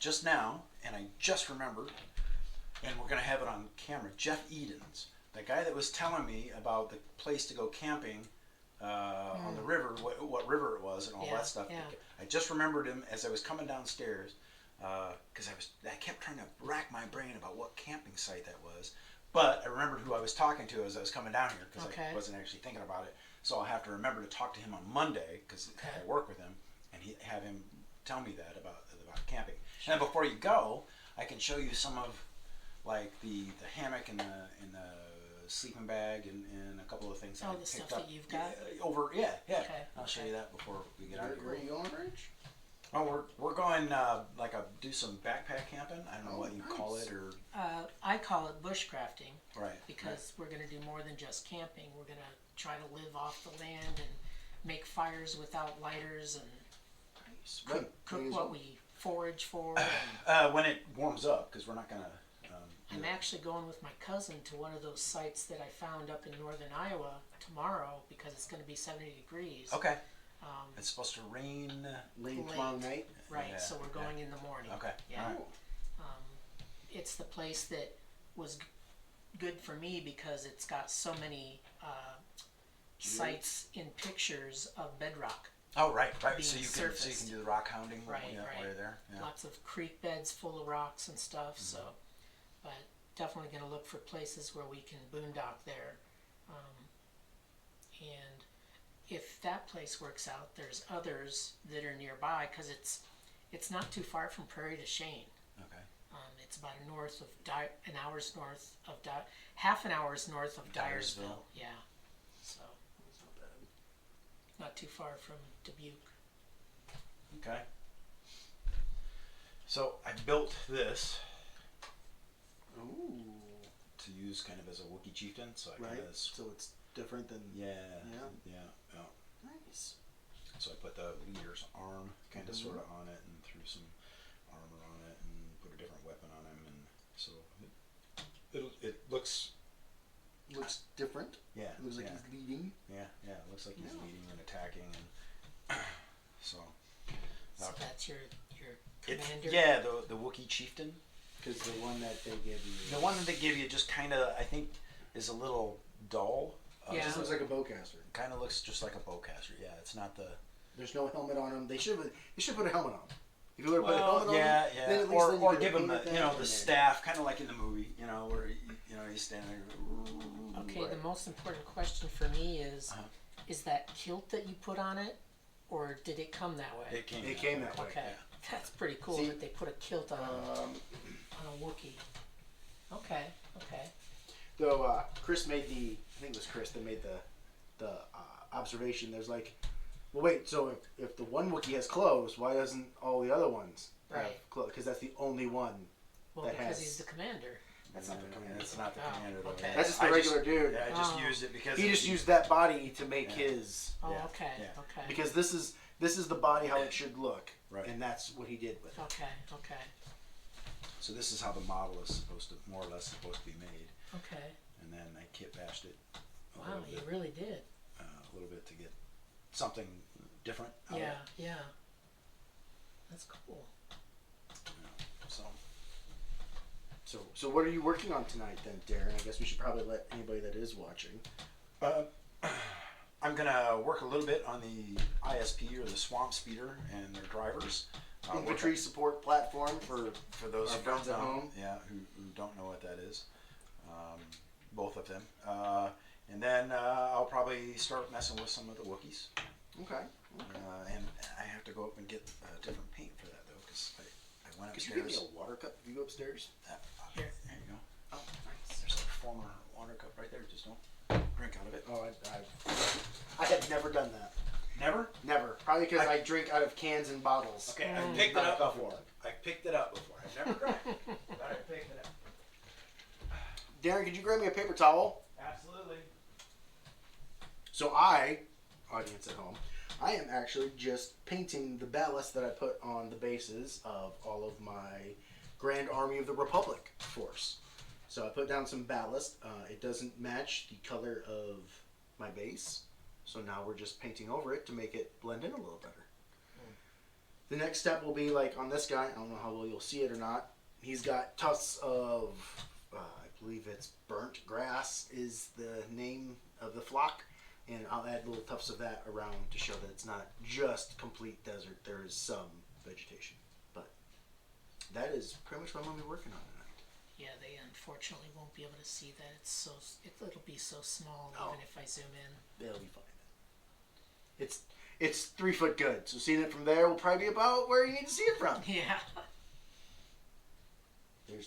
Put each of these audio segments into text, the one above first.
just now, and I just remembered, and we're going to have it on camera. Jeff Edens, the guy that was telling me about the place to go camping on the river, what river it was, and all that stuff. Yeah. I just remembered him as I was coming downstairs because I kept trying to rack my brain about what camping site that was. But I remembered who I was talking to as I was coming down here because I wasn't actually thinking about it. So I'll have to remember to talk to him on Monday because I work with him, and have him tell me that about camping. Sure. And then before you go, I can show you some of like the hammock and the sleeping bag and a couple of things all I the picked stuff up that you've got. Yeah. Okay. I'll show you that before we get out of here. Where are you going, Rich? Oh, we're going do some backpack camping. I don't know what you call it or. I call it bushcrafting. Right. Because we're going to do more than just camping. We're going to try to live off the land and make fires without lighters and cook what we forage for. When it warms up, because we're not going to. I'm actually going with my cousin to one of those sites that I found up in northern Iowa tomorrow because it's going to be 70 degrees. Okay. It's supposed to rain tomorrow night. Right. Yeah, so we're going in the morning. Okay. Yeah. All right. It's the place that was good for me because it's got so many sites in pictures of bedrock. Oh, right. So you can do the rock hounding while you're there. Yeah. Lots of creek beds full of rocks and stuff. Mm-hmm. So, but definitely going to look for places where we can boondock there. And if that place works out, there's others that are nearby because it's not too far from Prairie du Chien. Okay. It's about half an hour's north of Dyersville. Yeah. So it's not bad. Not too far from Dubuque. Okay. So I built this. Ooh. To use kind of as a Wookiee chieftain, so So it's different than. Yeah. Nice. So I put the leader's arm kind of sort of on it and threw some armor on it and put a different weapon on him, and so it looks different. Yeah. It looks like he's leading. Yeah. It looks like he's leading and attacking, and so. So that's your commander. Yeah, the Wookiee chieftain. Because the one that they give you. The one that they give you just kind of, I think, is a little dull. It just looks like a bowcaster. Kind of looks just like a bowcaster. Yeah, it's not the. There's no helmet on him. They should put a helmet on. If you would have put a helmet on, yeah. Then at least or give him the staff, kind of like in the movie, where he's standing there. Okay, right. The most important question for me is that kilt that you put on it, or did it come that way? It came that way. Okay, yeah. That's pretty cool that they put a kilt on a Wookiee. Okay. Though Chris made I think it was Chris that made the observation. There's like, well, wait. So if the one Wookiee has clothes, why doesn't all the other ones have clothes? Because that's the only one that has. Because he's the commander. That's not the commander. That's not the commander. Though. Okay. That's just the regular dude. Yeah, I just used it because he just used that body to make his. Oh, okay. Yeah. Okay. Because this is the body how it should look, right? And that's what he did with it. Okay. So this is how the model is more or less supposed to be made. Okay. And then I kit bashed it. Wow, you really did. A little bit to get something different. Out of it. Yeah. That's cool. So what are you working on tonight then, Darren? I guess we should probably let anybody that is watching. I'm gonna work a little bit on the ISP or the Swamp Speeder and their drivers. Infantry support platform for those our who friends don't at know, home. Yeah, who don't know what that is. Both of them. And then I'll probably start messing with some of the Wookiees. Okay. And I have to go up and get different paint for that though, because I went upstairs. Could you give me a water cup if you go upstairs? Here you go. Oh, nice. There's a former water cup right there. Just don't drink out of it. Oh, I have never done that. Never? Never. Probably because I drink out of cans and bottles. Okay, I picked it up before. I've never tried it, but I picked it up. Darren, could you grab me a paper towel? Absolutely. So audience at home, I am actually just painting the ballast that I put on the bases of all of my Grand Army of the Republic force. So I put down some ballast. It doesn't match the color of my base. So now we're just painting over it to make it blend in a little better. The next step will be like on this guy. I don't know how well you'll see it or not. He's got tufts of, I believe it's burnt grass is the name of the flock. And I'll add little tufts of that around to show that it's not just complete desert. There is some vegetation. But that is pretty much what I'm going to be working on tonight. Yeah, they unfortunately won't be able to see that. It'll be so small even if I zoom in. They'll be fine. It's 3 foot good, so seeing it from there will probably be about where you need to see it from. Yeah.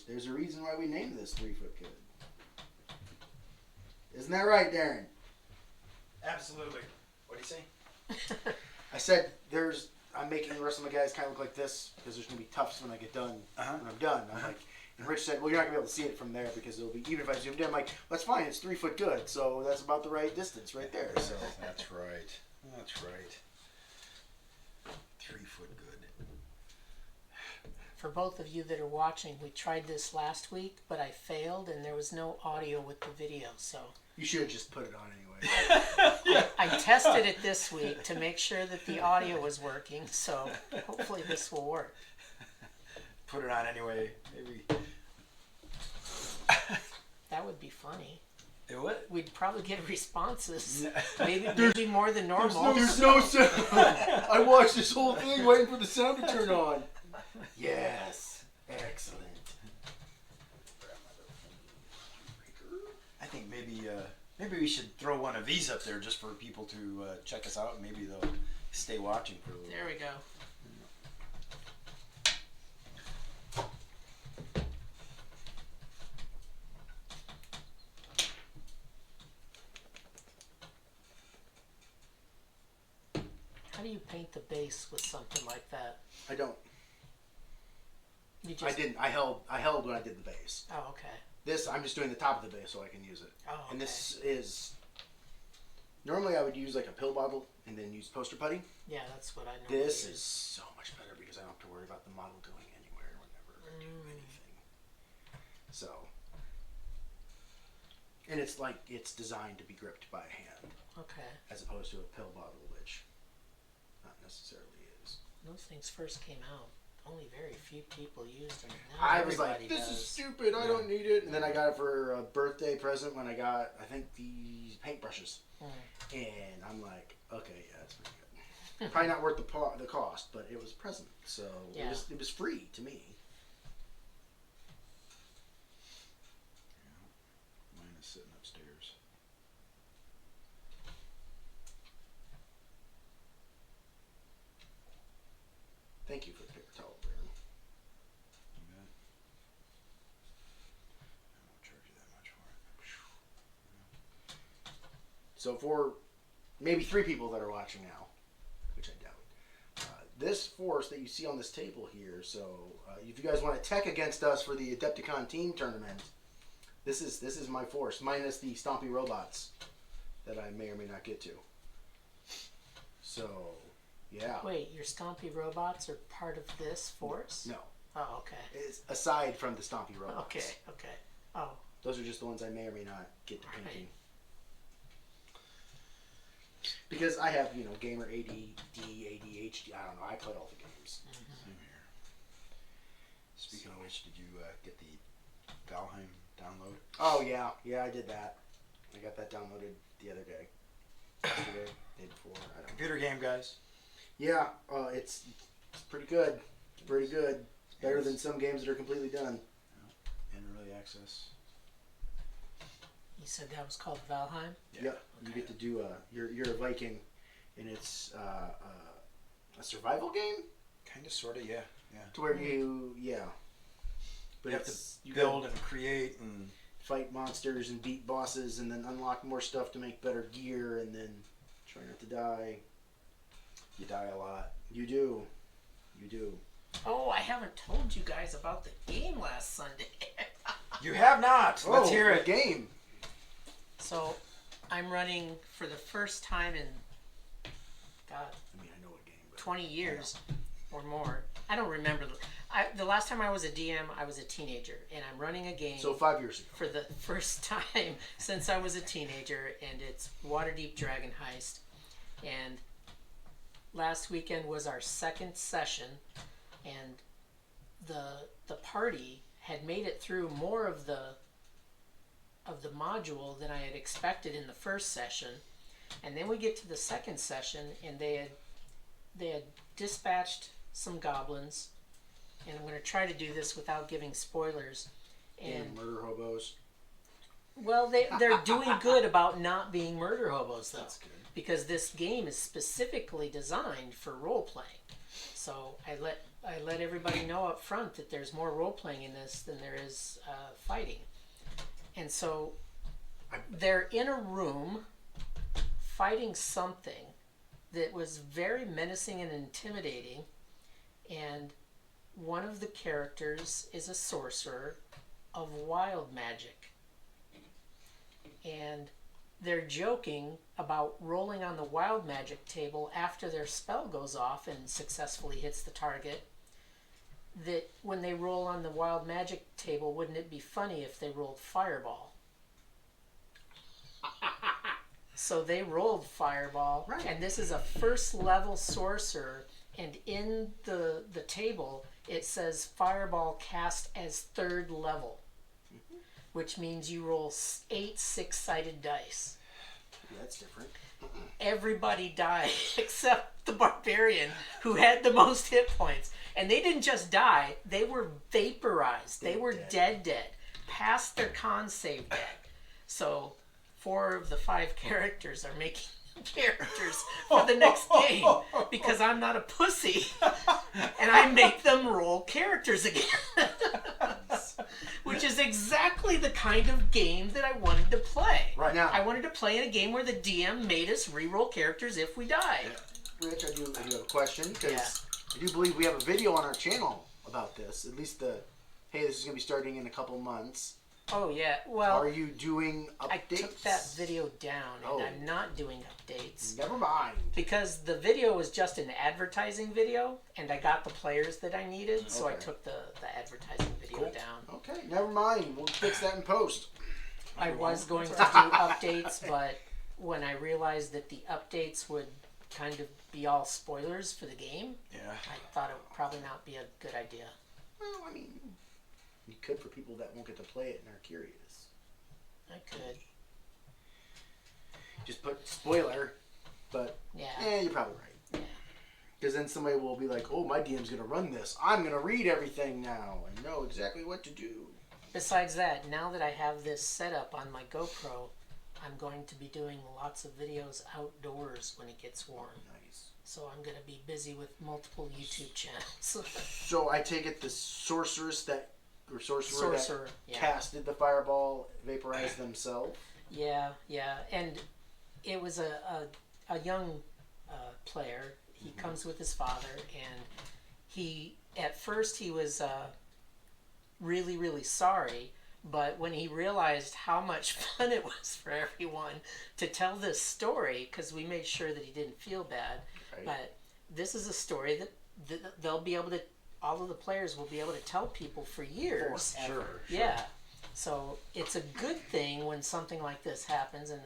There's a reason why we named this 3 foot good. Isn't that right, Darren? Absolutely. What do you say? I said I'm making the rest of my guys kind of look like this because there's going to be tufts when I get done. When I'm done. I'm like, and Rich said, well, you're not going to be able to see it from there because it'll be, even if I zoomed in, I'm like, that's fine, it's 3 foot good, so that's about the right distance right there. So That's right. That's right. 3 foot good. For both of you that are watching, we tried this last week, but I failed and there was no audio with the video, so. You should have just put it on anyway. I tested it this week to make sure that the audio was working, so hopefully this will work. Put it on anyway. Maybe. That would be funny. It would? We'd probably get responses. Maybe more than normal. There's no sound. I watched this whole thing waiting for the sound to turn on. Yes. Excellent. I think maybe we should throw one of these up there just for people to check us out, and maybe they'll stay watching for a little. There we go. How do you paint the base with something like that? I don't. You just... I didn't. I held when I did the base. Oh, okay. This, I'm just doing the top of the base so I can use it. Oh, okay. And this is... Normally I would use like a pill bottle and then use poster putty. Yeah, that's what I know. This is so much better because I don't have to worry about the model going anywhere whenever I do anything. So... And it's like, it's designed to be gripped by a hand. Okay. As opposed to a pill bottle, which not necessarily is. When those things first came out, only very few people used them. Now I was like, this is stupid, I don't need it. And then I got it for a birthday present when I got, I think, these paintbrushes. And I'm like, okay, yeah, that's pretty good. Probably not worth the cost, but it was a present. So yeah. it was free to me. Mine is sitting upstairs. Thank you for the paper towel, Baron. You bet. I won't charge you that much for it. So for maybe 3 people that are watching now, which I doubt, this force that you see on this table here, so if you guys want to tech against us for the Adepticon team tournament, this is my force, minus the stompy robots that I may or may not get to. So, yeah. Wait, your stompy robots are part of this force? No. Oh, okay. It's aside from the stompy robots. Okay. Oh. Those are just the ones I may or may not get to painting. Right. Because I have, gamer ADD, ADHD, I don't know, I play all the games. Same here. Speaking of which, did you get the Valheim download? Oh, yeah, I did that. I got that downloaded the other day. Yesterday, day before, I don't know. Computer game, guys. Yeah, it's pretty good. It's pretty good. Better than some games that are completely done. In early access. You said that was called Valheim? Yeah. Okay. You get to do you're a Viking, and it's a survival game. Kind of, sort of, yeah. To where you but you have to build and create and fight monsters and beat bosses, and then unlock more stuff to make better gear, and then try not to die. you die a lot. You do. Oh, I haven't told you guys about the game last Sunday. You have not. Let's hear it. Game. So, I'm running for the first time in, God, I mean, I know what game. But 20 years or more. I don't remember. The last time I was a DM, I was a teenager, and I'm running a game. So 5 years ago. For the first time since I was a teenager, and it's Waterdeep Dragon Heist. And last weekend was our second session, and the party had made it through more of the module than I had expected in the first session. And then we get to the second session, and they had dispatched some goblins, and I'm going to try to do this without giving spoilers. And murder hobos. Well, they're doing good about not being murder hobos, though. That's good. Because this game is specifically designed for role playing. So I let everybody know up front that there's more role playing in this than there is fighting. And so they're in a room fighting something that was very menacing and intimidating, and one of the characters is a sorcerer of wild magic. And they're joking about rolling on the wild magic table after their spell goes off and successfully hits the target. That when they roll on the wild magic table, wouldn't it be funny if they rolled fireball? So they rolled fireball, right. And this is a first level sorcerer, and in the table it says fireball cast as third level, which means you roll 8 6-sided dice. That's different. Everybody died except the barbarian, who had the most hit points. And they didn't just die, they were vaporized. They were dead, past their con save deck. So 4 of the 5 characters are making characters for the next game because I'm not a pussy, and I make them roll characters again. Which is exactly the kind of game that I wanted to play. Right now, I wanted to play in a game where the DM made us re-roll characters if we died. Rich, I do have a question, because I do believe we have a video on our channel about this. At least hey, this is going to be starting in a couple months. Oh, yeah. Well, are you doing updates? I took that video down, and I'm not doing updates. Never mind. Because the video was just an advertising video, and I got the players that I needed, so I took the advertising video down. Okay, never mind. We'll fix that in post. I was going to do updates, but when I realized that the updates would kind of be all spoilers for the game, I thought it would probably not be a good idea. Well, I mean, you could for people that won't get to play it and are curious. I could. Just put spoiler, but you're probably right. Yeah. Because then somebody will be like, oh, my DM's going to run this. I'm going to read everything now and know exactly what to do. Besides that, now that I have this set up on my GoPro, I'm going to be doing lots of videos outdoors when it gets warm. Nice. So I'm going to be busy with multiple YouTube channels. So I take it the sorcerer that casted the fireball vaporized themselves? Yeah. And it was a young player. He comes with his father, and at first he was really, really sorry, but when he realized how much fun it was for everyone to tell this story, because we made sure that he didn't feel bad, but this is a story that they'll be able to, all of the players will be able to tell people for years. Sure. Yeah. So it's a good thing when something like this happens, and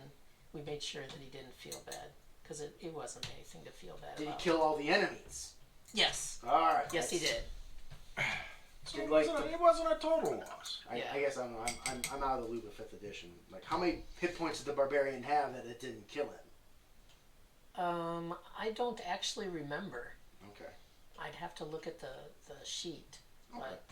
we made sure that he didn't feel bad, because it wasn't anything to feel bad about. Did he kill all the enemies? Yes. All right. Yes, he did. So it wasn't a total loss. I guess I'm out of the loop of 5th edition. Like, how many hit points did the barbarian have that it didn't kill him? I don't actually remember. Okay. I'd have to look at the sheet. Okay. But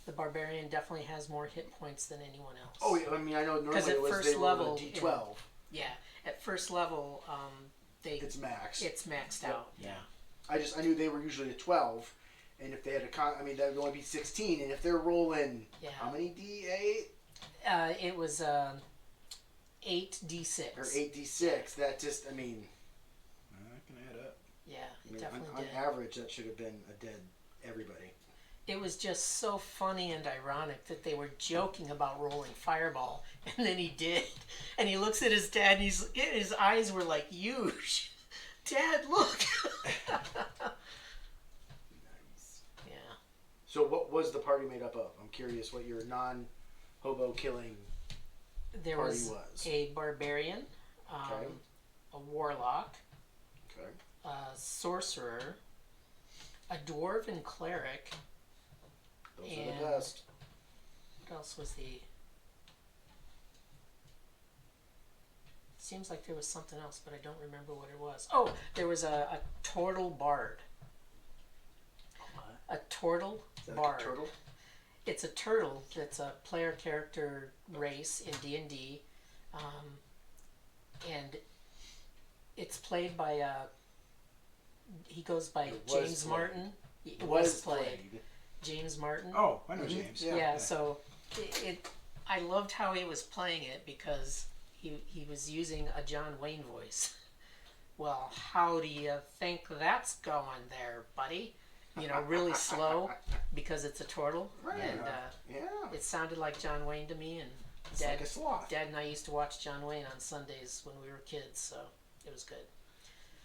the barbarian definitely has more hit points than anyone else. Oh, yeah. I mean, I know normally at it was first they level, rolled a D12. Yeah. At first level, It's maxed. It's maxed out. Yeah. I knew they were usually a 12, and if they had that would only be 16, and if they're rolling how many D8? It was 8d6. Or 8d6. That just, I mean, that can add up. Yeah, it definitely on did. average, that should have been a dead everybody. It was just so funny and ironic that they were joking about rolling fireball, and then he did. And he looks at his dad, and his eyes were like huge. Dad, look! Nice. Yeah. So what was the party made up of? I'm curious what your non-hobo killing There party was was. a barbarian, a warlock, a sorcerer, a dwarven cleric. Those are the best. What else was the... Seems like there was something else, but I don't remember what it was. Oh, there was a turtle bard. What? A turtle bard. Like a turtle? It's a turtle that's a player character race in D&D. And it's played by he goes by James Martin. It was played. James Martin. Oh, I know James. Yeah. So I loved how he was playing it because he was using a John Wayne voice. Well, how do you think that's going there, buddy? You know, really slow because it's a turtle. Right. And it sounded like John Wayne to me. And it's like a sloth. Dad and I used to watch John Wayne on Sundays when we were kids, so it was good.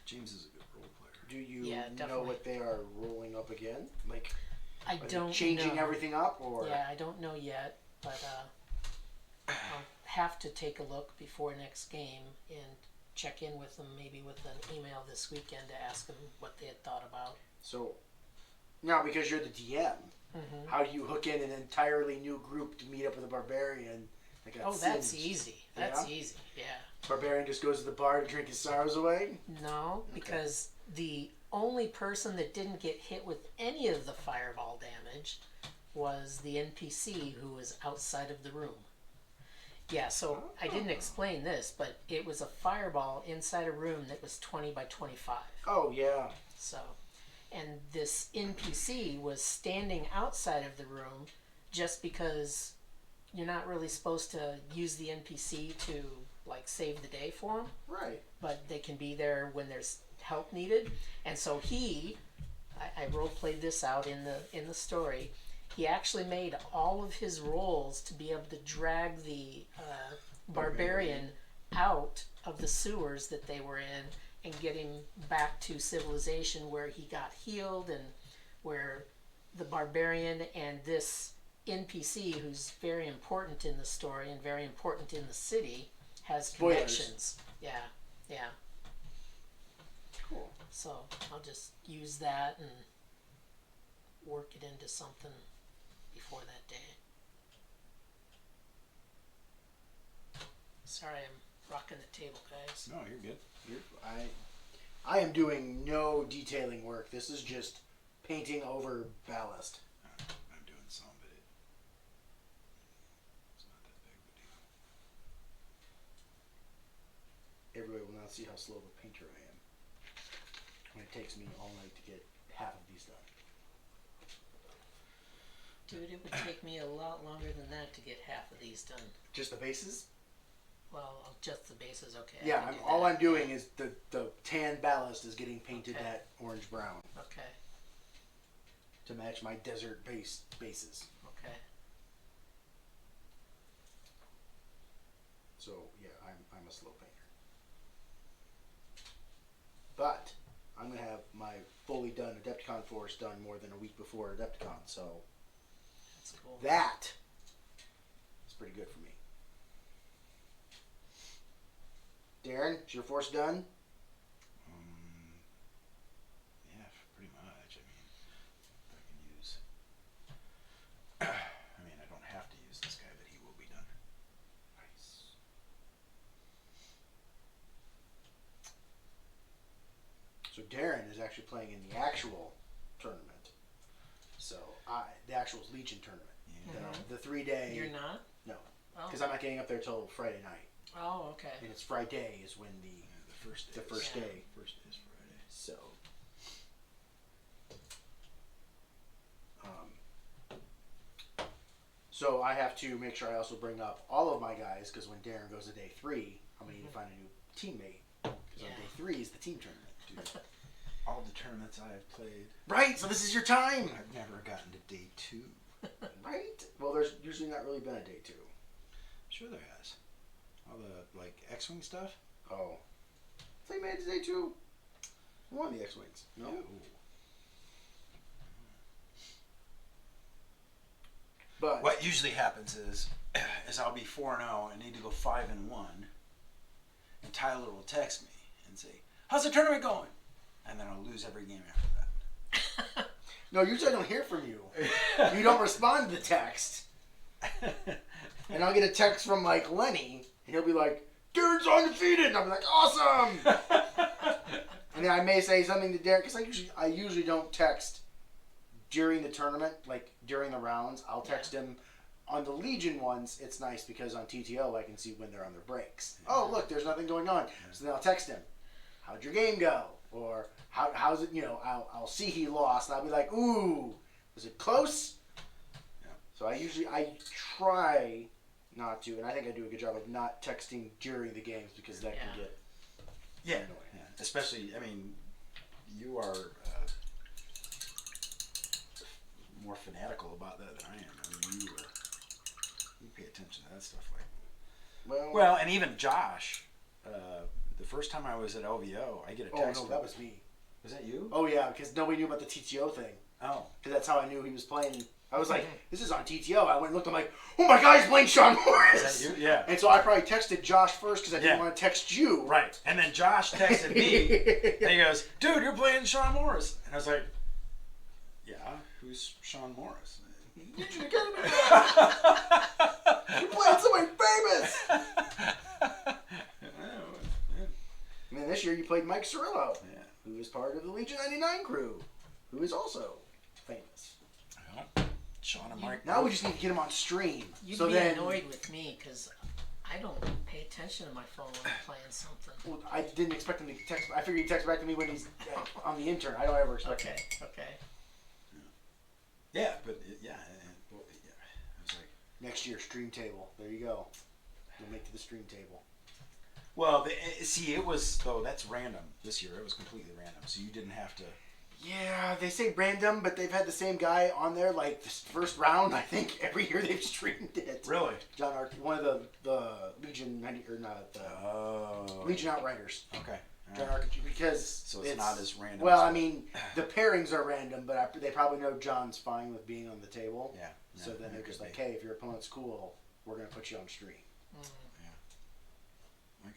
James is a good role player. Do you know what they are rolling up again? Like, I don't changing know. everything up, or yeah, I don't know yet, but I'll have to take a look before next game and check in with them, maybe with an email this weekend to ask them what they had thought about. So now, because you're the DM, how do you hook in an entirely new group to meet up with a barbarian? That's easy. That's easy. Yeah. Barbarian just goes to the bar to drink his sorrows away? No, because the only person that didn't get hit with any of the fireball damage was the NPC who was outside of the room. Yeah, so I didn't explain this, but it was a fireball inside a room that was 20 by 25. Oh, yeah. So, and this NPC was standing outside of the room just because you're not really supposed to use the NPC to, like, save the day for them. Right. But they can be there when there's help needed. And so I role-played this out in the story. He actually made all of his rolls to be able to drag the barbarian out of the sewers that they were in and get him back to civilization where he got healed and where the barbarian and this NPC, who's very important in the story and very important in the city, has connections. Yeah. Cool. So I'll just use that and work it into something before that day. Sorry, I'm rocking the table, guys. No, you're good. I am doing no detailing work. This is just painting over ballast. I'm doing some, but it's not that big of a deal. Everybody will now see how slow of a painter I am when it takes me all night to get half of these done. Dude, it would take me a lot longer than that to get half of these done. Just the bases? Well, just the bases, okay. Yeah, all I'm doing is the tan ballast is getting painted that orange brown. Okay. To match my desert bases. Okay. So yeah, I'm a slow painter. But I'm gonna have my fully done Adepticon force done more than a week before Adepticon, so that's cool. That is pretty good for me. Darren, is your force done? Yeah, pretty much. I mean, I can use. I mean, I don't have to use this guy, but he will be done. Nice. So Darren is actually playing in the actual tournament. So the actual Legion tournament. Yeah. The 3-day. You're not? No, Oh. because I'm not getting up there till Friday night. Oh, okay. And it's Friday is when the first day. The first day. First day is Friday. So. So I have to make sure I also bring up all of my guys, because when Darren goes to day 3, I'm going to need to find a new teammate. Because on day 3 is the team tournament. Dude. All the tournaments I have played. Right, so this is your time. I've never gotten to day 2. Right? Well, there's usually not really been a day 2. Sure there has. All the, like, X-Wing stuff? Oh. I thought you made it to day 2. I won the X-Wings. No? Yeah. But what usually happens is I'll be 4-0 and need to go 5-1, and Tyler will text me and say, "How's the tournament going?" and then I'll lose every game after that. No, usually I don't hear from you. You don't respond to the text. And I'll get a text from like Lenny, and he'll be like, "Dude's undefeated," and I'll be like, "Awesome!" And then I may say something to Derek because I usually don't text during the tournament, like during the rounds. I'll text him on the Legion ones. It's nice because on TTO I can see when they're on their breaks. Oh, look, there's nothing going on. So then I'll text him, "How'd your game go?" Or how's it? You know, I'll see he lost, and I'll be like, "Ooh, was it close?" Yeah. So I try not to, and I think I do a good job of not texting during the games because that can get annoying. Yeah. Especially, I mean, you are more fanatical about that than I am. I mean, you pay attention to that stuff Well, and even Josh. The first time I was at LVO, I get a text. Oh no, that was me. Was that you? Oh yeah, because nobody knew about the TTO thing. Oh. Because that's how I knew he was playing. I was like, "This is on TTO." I went and looked. I'm like, "Oh my God, he's playing Sean Morris." Is that you? Yeah. And so I probably texted Josh first because I didn't want to text you. Right. And then Josh texted me, and he goes, "Dude, you're playing Sean Morris." And I was like, "Yeah, who's Sean Morris?" You're playing somebody famous. And then this year you played Mike Cirillo, who is part of the Legion 99 crew, who is also famous. Well, Sean and Mike. Now we just need to get him on stream. You'd so be then, annoyed with me because I don't pay attention to my phone when I'm playing something. Well, I didn't expect him to text. I figured he'd text back to me when he's on the intern. I don't ever expect him. Okay. Yeah, but I was like, Next year, stream table. There you go. We'll make it to the stream table. well, it was though that's random this year. It was completely random, so you didn't have to. Yeah, they say random, but they've had the same guy on there like this first round. I think every year they've streamed it. Really? John Ark, one of the Legion 90 or not the Legion Outriders. Okay. John Ark, because so it's not as random. Well, I mean, the pairings are random, but they probably know John's fine with being on the table. Yeah. So then they're just like, "Hey, if your opponent's cool, we're gonna put you on stream." Yeah.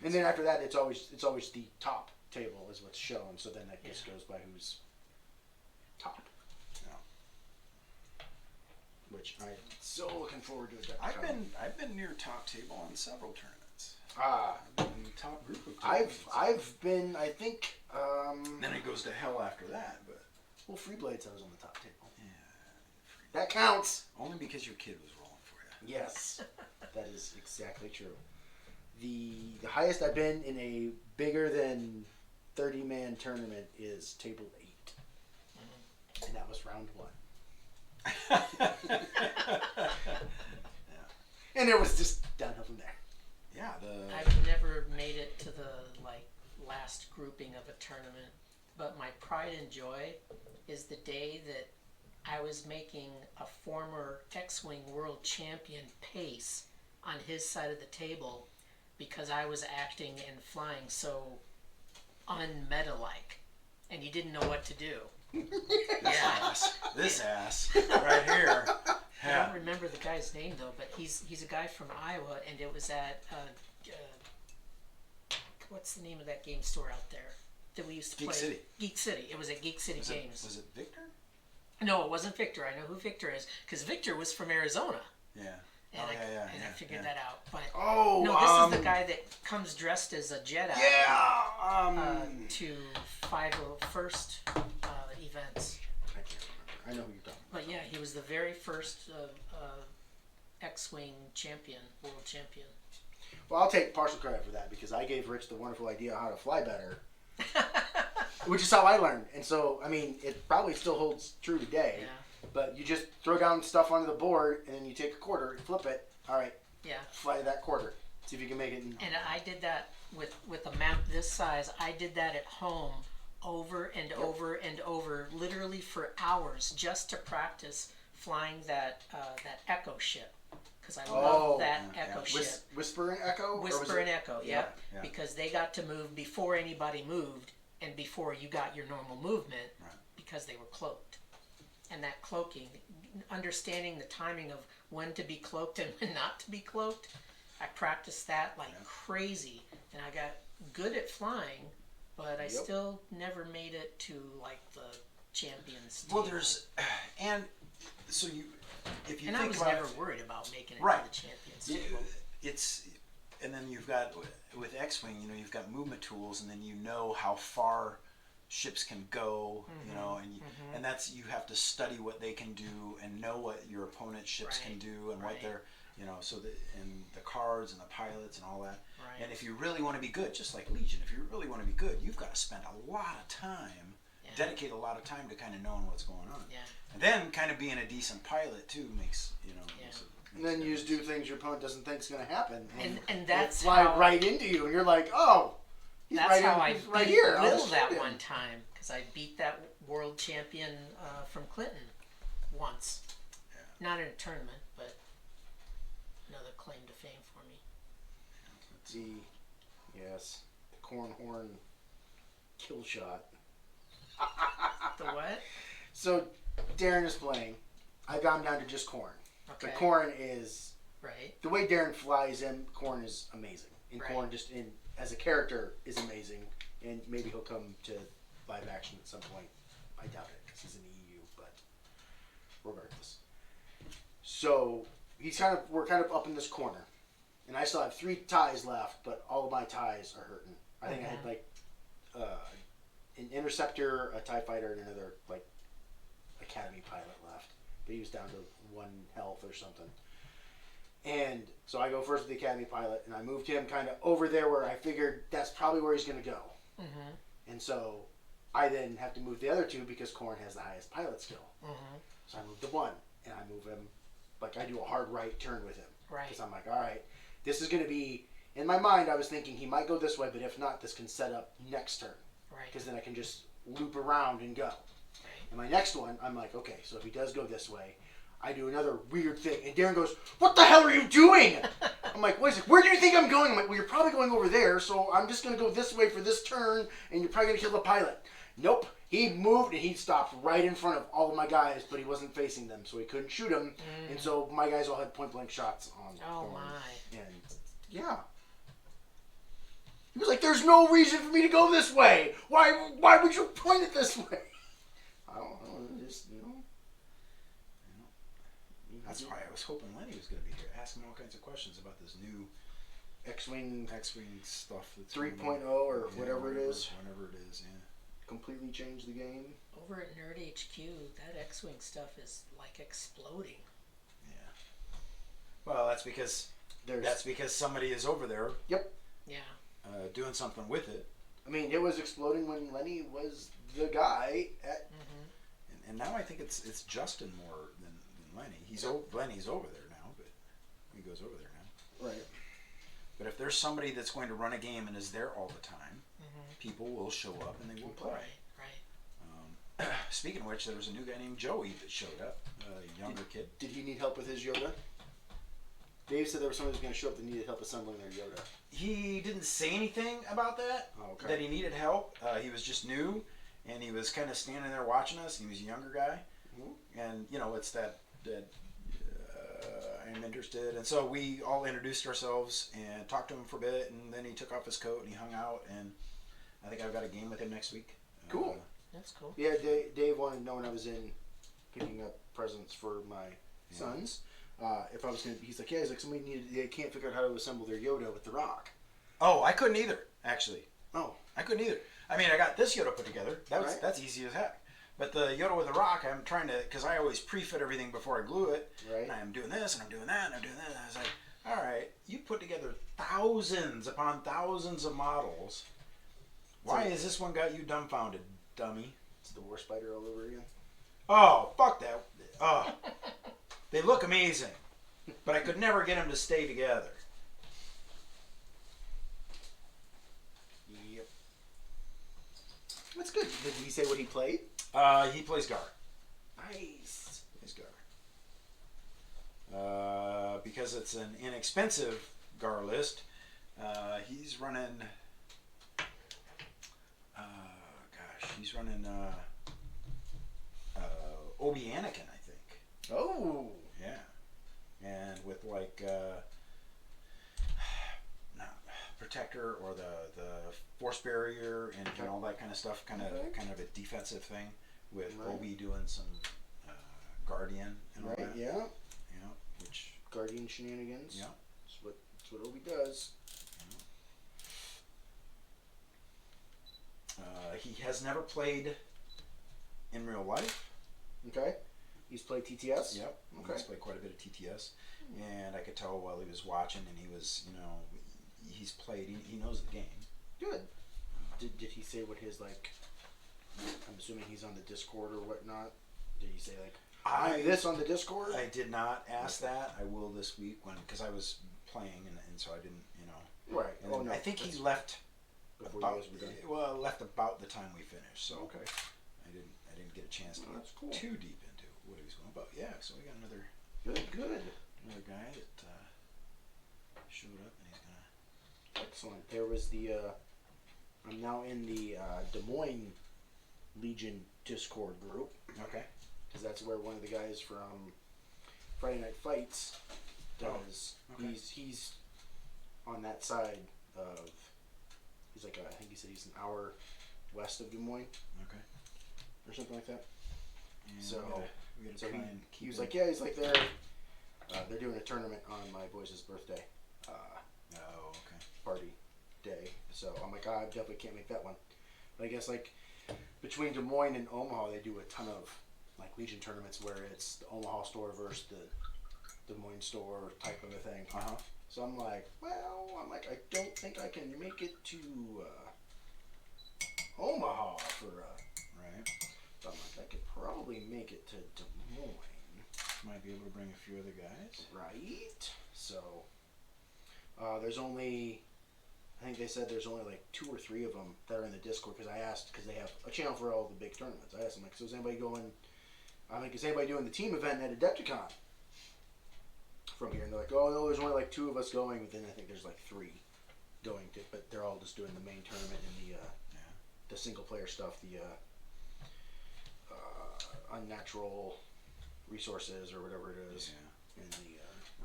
And then after that, it's always the top table is what's shown. So then that just goes by who's top. Yeah. Which I'm so looking forward to. Adepticon. I've been near top table on several tournaments. I've been in the top group of tournaments. I've been, I think. Then it goes to hell after that, but. Well, Free Blades, I was on the top table. Yeah. That counts. Only because your kid was rolling for you. Yes, that is exactly true. The highest I've been in a bigger than 30-man tournament is table 8, and that was round 1. And it was just downhill from there. Yeah, I've never made it to the last grouping of a tournament, but my pride and joy is the day that I was making a former X-Wing world champion pace on his side of the table because I was acting and flying so un-meta-like, and you didn't know what to do. This ass right here. I don't remember the guy's name though, but he's a guy from Iowa, and it was at what's the name of that game store out there that we used to Geek play? City. Geek City. It was at Geek City Games. Was it Victor? No, it wasn't Victor. I know who Victor is because Victor was from Arizona. Yeah. And I figured that out. But oh, no, this is the guy that comes dressed as a Jedi. Yeah. To 501st events. I can't remember. I know who you're talking about. But yeah, he was the very first X-Wing champion, world champion. Well, I'll take partial credit for that because I gave Rich the wonderful idea on how to fly better, which is how I learned. And so, I mean, it probably still holds true today. Yeah. But you just throw down stuff onto the board, and then you take a quarter, you flip it. All right. Yeah. Fly to that quarter. See if you can make it. And I did that with a map this size. I did that at home over and over and over, literally for hours, just to practice flying that Echo ship. Because I love that Echo ship. Whisper and Echo? Whisper and Echo, yeah. Because they got to move before anybody moved and before you got your normal movement because they were cloaked. And that cloaking, understanding the timing of when to be cloaked and when not to be cloaked, I practiced that like crazy. And I got good at flying, but I still never made it to like the champions. Well, there's and so you if you and think I was about never worried about making it right. to the champions table. It's and then you've got with X-wing, you know, you've got movement tools, and then you know how far ships can go, you know, and that's you have to study what they can do and know what your opponent's ships can do and what they're, you know, so and the cards and the pilots and all that. Right. And if you really want to be good, just like Legion, if you really want to be good, you've got to spend a lot of time, dedicate a lot of time to kind of knowing what's going on. Yeah. And then kind of being a decent pilot too makes, you know. Makes and then you just do things your opponent doesn't think is going to happen, and that's fly right into you, and you're like, oh. That's how I beat Will that one time, because I beat that world champion from Clinton once. Yeah. Not in a tournament, but another claim to fame for me. Yes, the corn horn kill shot. The what? So Darren is playing. I got him down to just corn. Okay. The corn is the way Darren flies in. Corn is amazing, and corn just in. As a character is amazing, and maybe he'll come to live action at some point. I doubt it because he's in the EU, but regardless. So we're kind of up in this corner, and I still have 3 ties left, but all of my ties are hurting. I think I had like an interceptor, a TIE fighter, and another like academy pilot left, but he was down to 1 health or something. And so I go first with the academy pilot, and I moved him kind of over there where I figured that's probably where he's going to go. Mm-hmm. And so I then have to move the other 2 because Corn has the highest pilot skill. Mm-hmm. So I move the 1, and I move him, like I do a hard right turn with him. Right. Because I'm like, all right, this is going to be, in my mind I was thinking he might go this way, but if not, this can set up next turn. Right. Because then I can just loop around and go. Right. And my next one, I'm like, okay, so if he does go this way, I do another weird thing. And Darren goes, what the hell are you doing? I'm like, what is it? Where do you think I'm going? I'm like, well, you're probably going over there, so I'm just going to go this way for this turn, and you're probably going to kill the pilot. Nope. He moved, and he stopped right in front of all of my guys, but he wasn't facing them, so he couldn't shoot them. And so my guys all had point-blank shots on them. Oh, my. And, yeah. He was like, there's no reason for me to go this way. Why would you point it this way? I don't know. Just, you know. That's why I was hoping Lenny was going to be here, asking all kinds of questions about this new X-Wing stuff. 3.0 or whatever it is. Whatever it is, yeah. Completely changed the game. Over at Nerd HQ, that X-Wing stuff is like exploding. Yeah. Well, that's because somebody is over there. Yep. Yeah. Doing something with it. I mean, it was exploding when Lenny was the guy at. And now I think it's Justin more than Lenny. Lenny's over there now, but he goes over there now. Right. But if there's somebody that's going to run a game and is there all the time, people will show up and they will play. Right. Speaking of which, there was a new guy named Joey that showed up, a younger kid. Did he need help with his Yoda? Dave said there was somebody who was going to show up that needed help assembling their Yoda. He didn't say anything about that, that he needed help. He was just new, and he was kind of standing there watching us. He was a younger guy. And, you know, it's that I'm interested. And so we all introduced ourselves and talked to him for a bit, and then he took off his coat and he hung out, and I think I've got a game with him next week. Cool. That's cool. Yeah, Dave wanted to know when I was in picking up presents for my sons. If I was going to, he's like, they can't figure out how to assemble their Yoda with the rock. Oh, I couldn't either, actually. Oh. I couldn't either. I mean, I got this Yoda put together. That's easy as heck. But the Yoda with the rock, I'm trying to, because I always pre-fit everything before I glue it. Right. And I'm doing this, and I'm doing that, and I'm doing that. And I was like, all right, you put together thousands upon thousands of models. Why has this one got you dumbfounded, dummy? It's the War Spider all over again. Oh, fuck that. Oh. They look amazing, but I could never get them to stay together. Yep. That's good. Did he say what he played? He plays Gar. Nice. He plays Gar. Because it's an inexpensive Gar list, he's running... he's running Obi Anakin, I think. Oh. Yeah. And with like... Protector protector or the force barrier and all that kind of stuff, kind of a defensive thing with Obi doing some guardian and all that. Yeah. Yeah, which guardian shenanigans. Yeah, that's what Obi does. He has never played in real life. Okay. He's played TTS? Yep. Okay. He's played quite a bit of TTS. And I could tell while he was watching, and he was, he's played, he knows the game. Good. Did he say what his, like, I'm assuming he's on the Discord or whatnot. Did he say, like, this on the Discord? I did not ask that. I will this week because I was playing, and so I didn't, Right. And I think he left before about, you guys were done. well, left about the time we finished. So okay. I didn't get a chance to get too deep into what he was going about. Yeah, so we got another guy that showed up, and he's gonna. Excellent. There was the. I'm now in the Des Moines Legion Discord group. Okay. Because that's where one of the guys from Friday Night Fights does. Oh, okay. He's on that side of. He's like I think he said he's an hour west of Des Moines. Okay. Or something like that. And so we gotta try and keep. He was like, he's like they're doing a tournament on my boys' birthday. Okay. Party day. So I'm like, I definitely can't make that one. But I guess like between Des Moines and Omaha, they do a ton of like Legion tournaments where it's the Omaha store versus the Des Moines store type of a thing. So I'm like, I don't think I can make it to Omaha for right. So I'm like, I could probably make it to Des Moines. Might be able to bring a few other guys. Right. So there's only, I think they said there's only like 2 or 3 of them that are in the Discord because I asked, because they have a channel for all the big tournaments. I asked them, like, so is anybody going, is anybody doing the team event at Adepticon from here? And they're like, oh no, there's only like 2 of us going, but then I think there's like 3 going to, but they're all just doing the main tournament and the single player stuff, the unnatural resources or whatever it is, and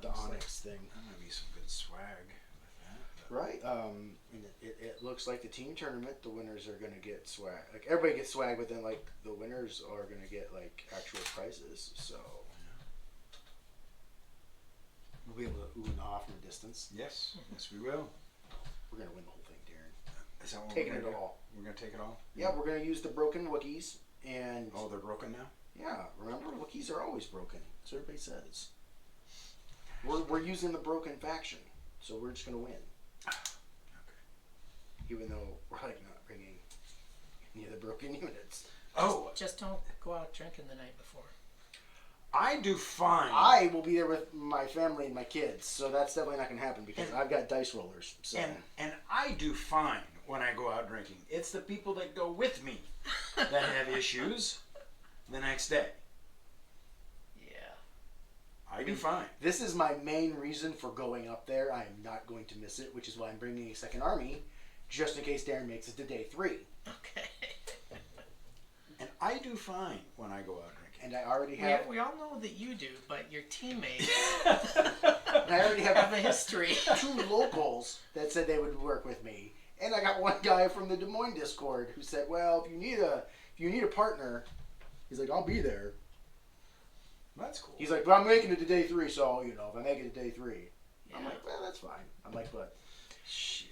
the Onyx thing. That might be some good swag with that. Right. And it looks like the team tournament, the winners are gonna get swag. Like everybody gets swag, but then like the winners are gonna get like actual prizes. So we'll be able to ooh and ah from a distance. Yes, we will. We're gonna win the whole thing, Darren. Is that what taking we're it gonna do? all? We're gonna take it all. Yeah, we're gonna use the broken Wookiees and. Oh, they're broken now. Yeah, remember Wookiees are always broken. So everybody says. We're using the broken faction, so we're just gonna win. Okay. Even though we're like not bringing any of the broken units. Just don't go out drinking the night before. I do fine. I will be there with my family and my kids, so that's definitely not gonna happen because I've got dice rollers. So. And I do fine when I go out drinking. It's the people that go with me that have issues the next day. I do fine. This is my main reason for going up there. I am not going to miss it, which is why I'm bringing a second army, just in case Darren makes it to day 3. Okay. And I do fine when I go out drinking. And I already have... We all know that you do, but your teammates I already have a history. 2 locals that said they would work with me. And I got one guy from the Des Moines Discord who said, well, if you need a partner, he's like, I'll be there. That's cool. He's like, but I'm making it to day 3, so, if I make it to day 3. Yeah. I'm like, well, that's fine. I'm like, but... Shit.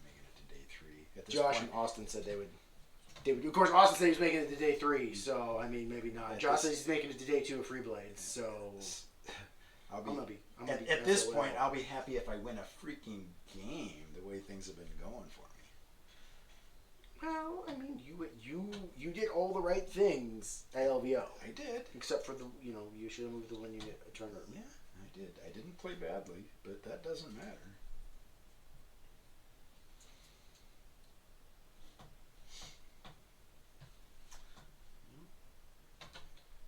Making it to day 3. At this Josh point, and Austin said they would... Of course, Austin said he was making it to day 3, so, maybe not. Josh says he's making it to day 2 of Free Blades, so... I'm gonna be at this point, I'll be happy if I win a freaking game the way things have been going for me. Well, you did all the right things at LVO. I did. Except for you should have moved the 1 unit a turn early. Yeah, I did. I didn't play badly, but that doesn't matter.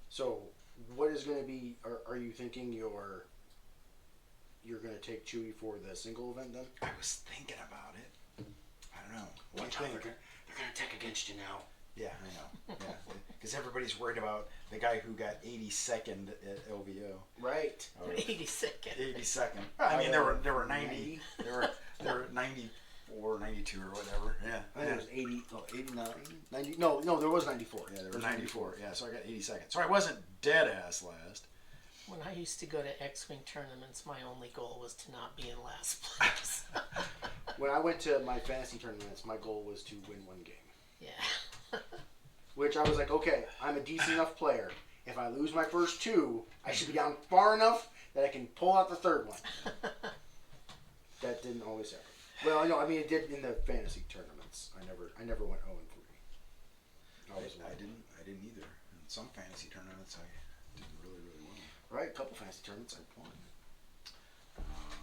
So, what is going to be? Are you thinking you're going to take Chewie for the single event then? I was thinking about it. I don't know. What do you think? They're going to take against you now. Yeah, I know. Yeah, because everybody's worried about the guy who got 82nd at LVO. Right. 82nd. 82nd. I mean, there were 90. There were 90 94, 92 or whatever. Yeah. I think it was 80, no, 89, 90. No, there was 94. Yeah, there was 94. Yeah, so I got 82nd. So I wasn't dead ass last. When I used to go to X-Wing tournaments, my only goal was to not be in last place. When I went to my fantasy tournaments, my goal was to win one game. Yeah. Which I was like, okay, I'm a decent enough player. If I lose my first two, I should be down far enough that I can pull out the third one. That didn't always happen. Well, no, I mean it did in the fantasy tournaments. I never went 0-3. I didn't either. In some fantasy tournaments, I did really well. Right, a couple fantasy tournaments I won.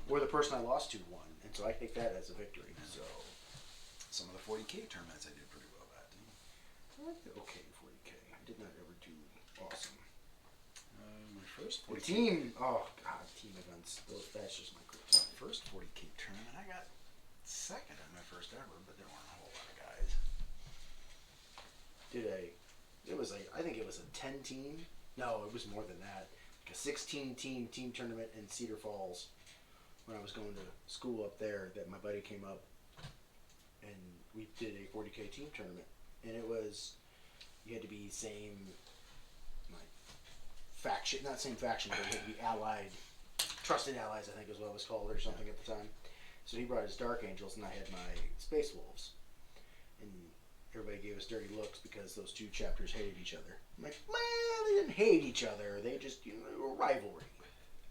Or the person I lost to won, and so I take that as a victory. So some of the 40K tournaments I did pretty well at. I did okay in 40K. I did not ever do awesome. My first 40K team events. That's just my group. First 40K tournament, I got second at my first ever, but there weren't a whole lot of guys. I think it was a 10 team. No, it was more than that. Like a 16 team tournament in Cedar Falls when I was going to school up there. That my buddy came up and we did a 40K team tournament, and it was you had to be same like faction, not same faction, but you had to be allied, trusted allies, I think is what it was called or something at the time. So he brought his Dark Angels, and I had my Space Wolves. And everybody gave us dirty looks because those two chapters hated each other. I'm like, man, they didn't hate each other. They just, were rivalry.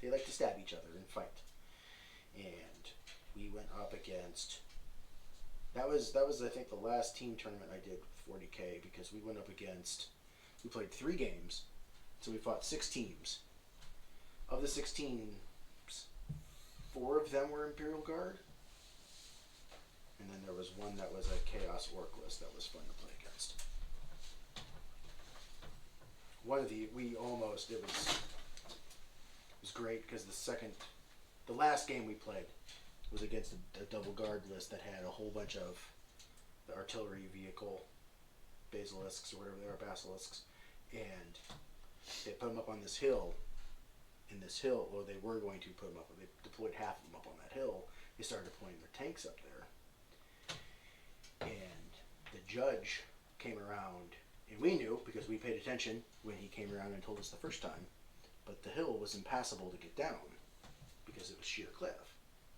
They like to stab each other and fight. And we went up against... That was I think, the last team tournament I did with 40K, because we went up against... We played 3 games, so we fought 6 teams. Of the 6 teams, 4 of them were Imperial Guard. And then there was one that was a Chaos Orc list that was fun to play against. It was great because the last game we played was against a double guard list that had a whole bunch of the artillery vehicle basilisks or whatever they are, basilisks, and they put them up on this hill. Or they were going to put them up, they deployed half of them up on that hill. They started deploying their tanks up there. And the judge came around, and we knew because we paid attention when he came around and told us the first time, but the hill was impassable to get down because it was sheer cliff.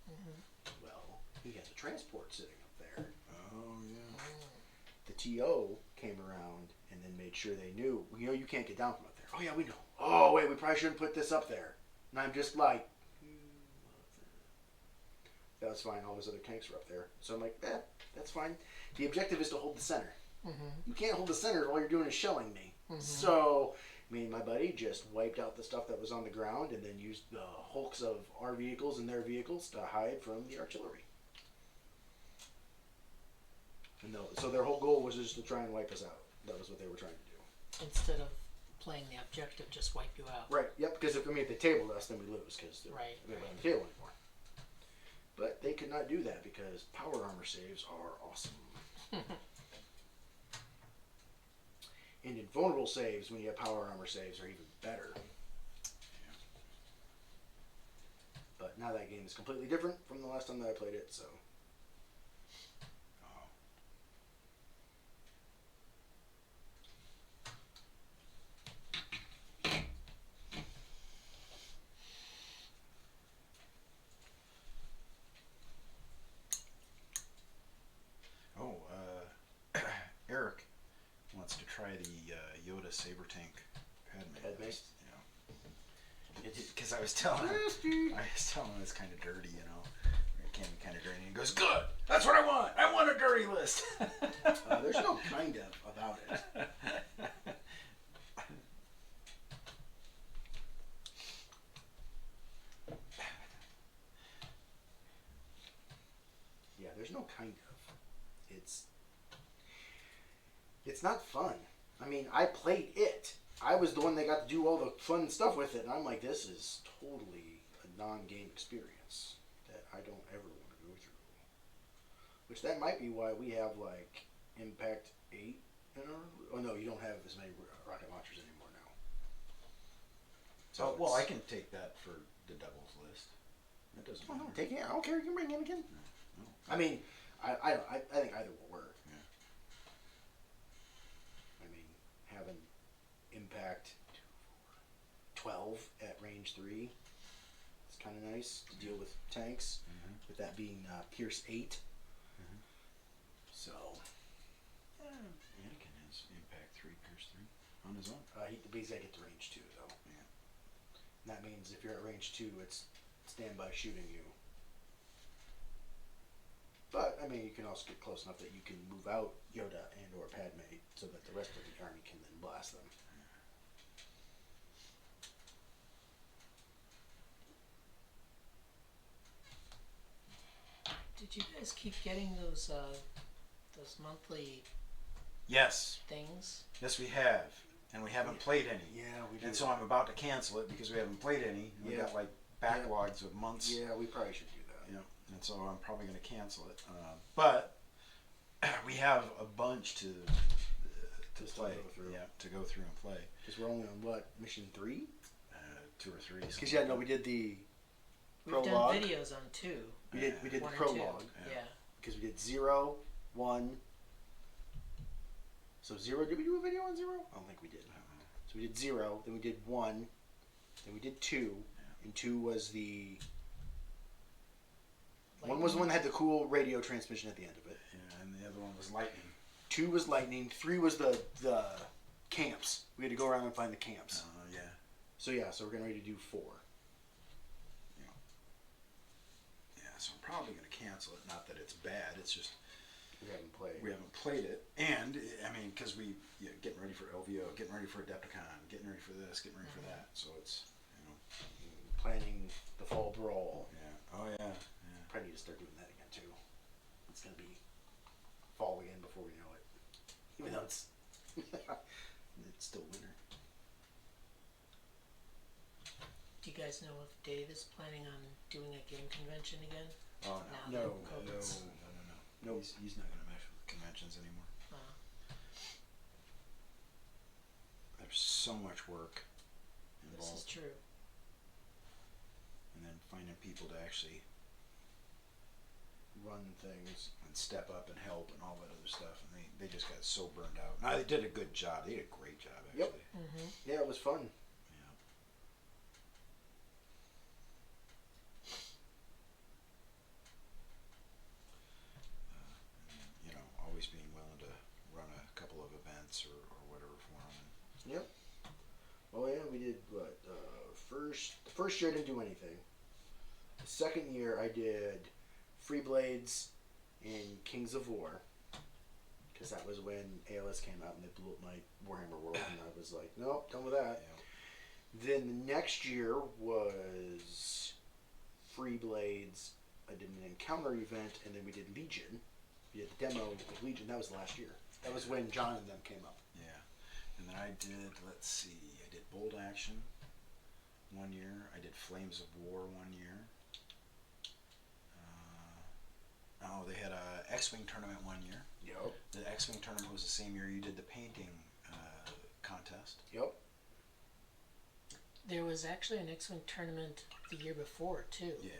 Mm-hmm. Well, he has a transport sitting up there. Oh, yeah. The TO came around and then made sure they knew, you can't get down from up there. Oh, yeah, we know. Oh, wait, we probably shouldn't put this up there. And I'm just like, that was fine. All those other tanks were up there. So I'm like, that's fine. The objective is to hold the center. Mm-hmm. You can't hold the center. All you're doing is shelling me. Mm-hmm. So me and my buddy just wiped out the stuff that was on the ground and then used the hulks of our vehicles and their vehicles to hide from the artillery. And so their whole goal was just to try and wipe us out. That was what they were trying to do. Instead of playing the objective, just wipe you out. Right. Yep. Because if they tabled us, then we lose because they're not on the table anymore. But they could not do that because power armor saves are awesome. And invulnerable saves, when you have power armor saves, are even better. Yeah. But now that game is completely different from the last time that I played it, so... Eric wants to try the Yoda Saber Tank Padme. Yeah. Because I was telling him it's kind of dirty, It can be kind of dirty. And he goes, good! That's what I want! I want a dirty list! There's no kind of about it. Yeah, there's no kind of. It's not fun. I mean, I played it. I was the one that got to do all the fun stuff with it, and I'm like, this is totally a non-game experience that I don't ever want to go through. Which that might be why we have, like, Impact 8 in our... Oh, no, you don't have as many rocket launchers anymore now. So well, I can take that for the Devil's list. That doesn't matter. Take it. I don't care. You can bring it again. No. I mean, I think either will work. Yeah. I mean, having impact 12 at range 3 is kind of nice to deal with tanks. Mm-hmm. With that being Pierce 8. Mm-hmm. So. Anakin has impact 3, Pierce 3 on his own. He's got to get to range 2 though. Yeah. And that means if you're at range 2, it's standby shooting you. But I mean, you can also get close enough that you can move out Yoda and or Padme so that the rest of the army can then blast them. Did you guys keep getting those monthly Yes. things? Yes, we have. And we haven't played any. Yeah, we do. And so I'm about to cancel it because we haven't played any. We've got like backlogs of months. Yeah, we probably should do that. Yeah. And so I'm probably going to cancel it. But we have a bunch to play. Go through. Yeah, to go through and play. Because we're only on what, mission 3? 2 or 3. Because we did the We've prologue. done videos on 2. We did the 1 or 2. prologue. Yeah. Because we did 0, 1. So 0, did we do a video on 0? I don't think we did. So we did 0, then we did 1, then we did 2, and 2 was the... Lightning. 1 was the one that had the cool radio transmission at the end of it. Yeah, and the other one was lightning. 2 was lightning, 3 was the camps. We had to go around and find the camps. Yeah. So yeah, so we're getting ready to do 4. Yeah, so I'm probably going to cancel it. Not that it's bad, it's just... We haven't played. We haven't played it, and I mean, because getting ready for LVO, getting ready for Adepticon, getting ready for this, getting ready for that. So it's Planning the fall brawl. Yeah. Oh yeah. Yeah. Probably need to start doing that again too. It's gonna be fall again before we know it. Even though it's still winter. Do you guys know if Dave is planning on doing a game convention again? Oh Now no. that COVID's- No. He's not going to mess with conventions anymore. There's so much work involved. This is true. And then finding people to actually Run things. and step up and help and all that other stuff, and they just got so burned out. No, they did a good job. They did a great job actually. Yep. Mm-hmm. Yeah, it was fun. Always being willing to run a couple of events or whatever for them. Yep. Oh yeah, we did what? The first year I didn't do anything. The second year I did Free Blades and Kings of War. Because that was when ALS came out and they blew up my Warhammer world, and I was like, nope, done with that. Yeah. Then the next year was Free Blades. I did an encounter event, and then we did Legion. We did the demo of Legion. That was last year. That was when John and them came up. Yeah. And then I did, I did Bold Action 1 year. I did Flames of War 1 year. They had a X-Wing tournament 1 year. Yep. The X-Wing tournament was the same year you did the painting contest. Yep. There was actually an X-Wing tournament the year before too. Yeah.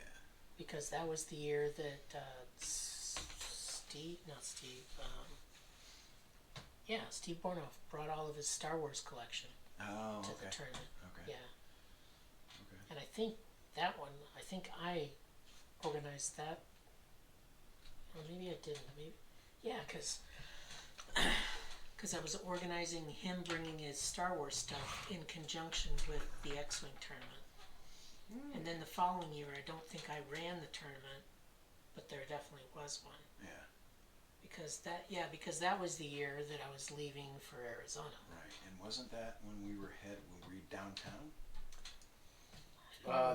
Because that was the year that Steve Bornoff brought all of his Star Wars collection Oh, to okay. the tournament. Okay. Yeah. Okay. And I think that one, I organized that. Or maybe I didn't. Maybe, yeah, because I was organizing him bringing his Star Wars stuff in conjunction with the X-Wing tournament. And then the following year, I don't think I ran the tournament, but there definitely was one. Yeah. Because that was the year that I was leaving for Arizona. Right. And wasn't that when we were downtown?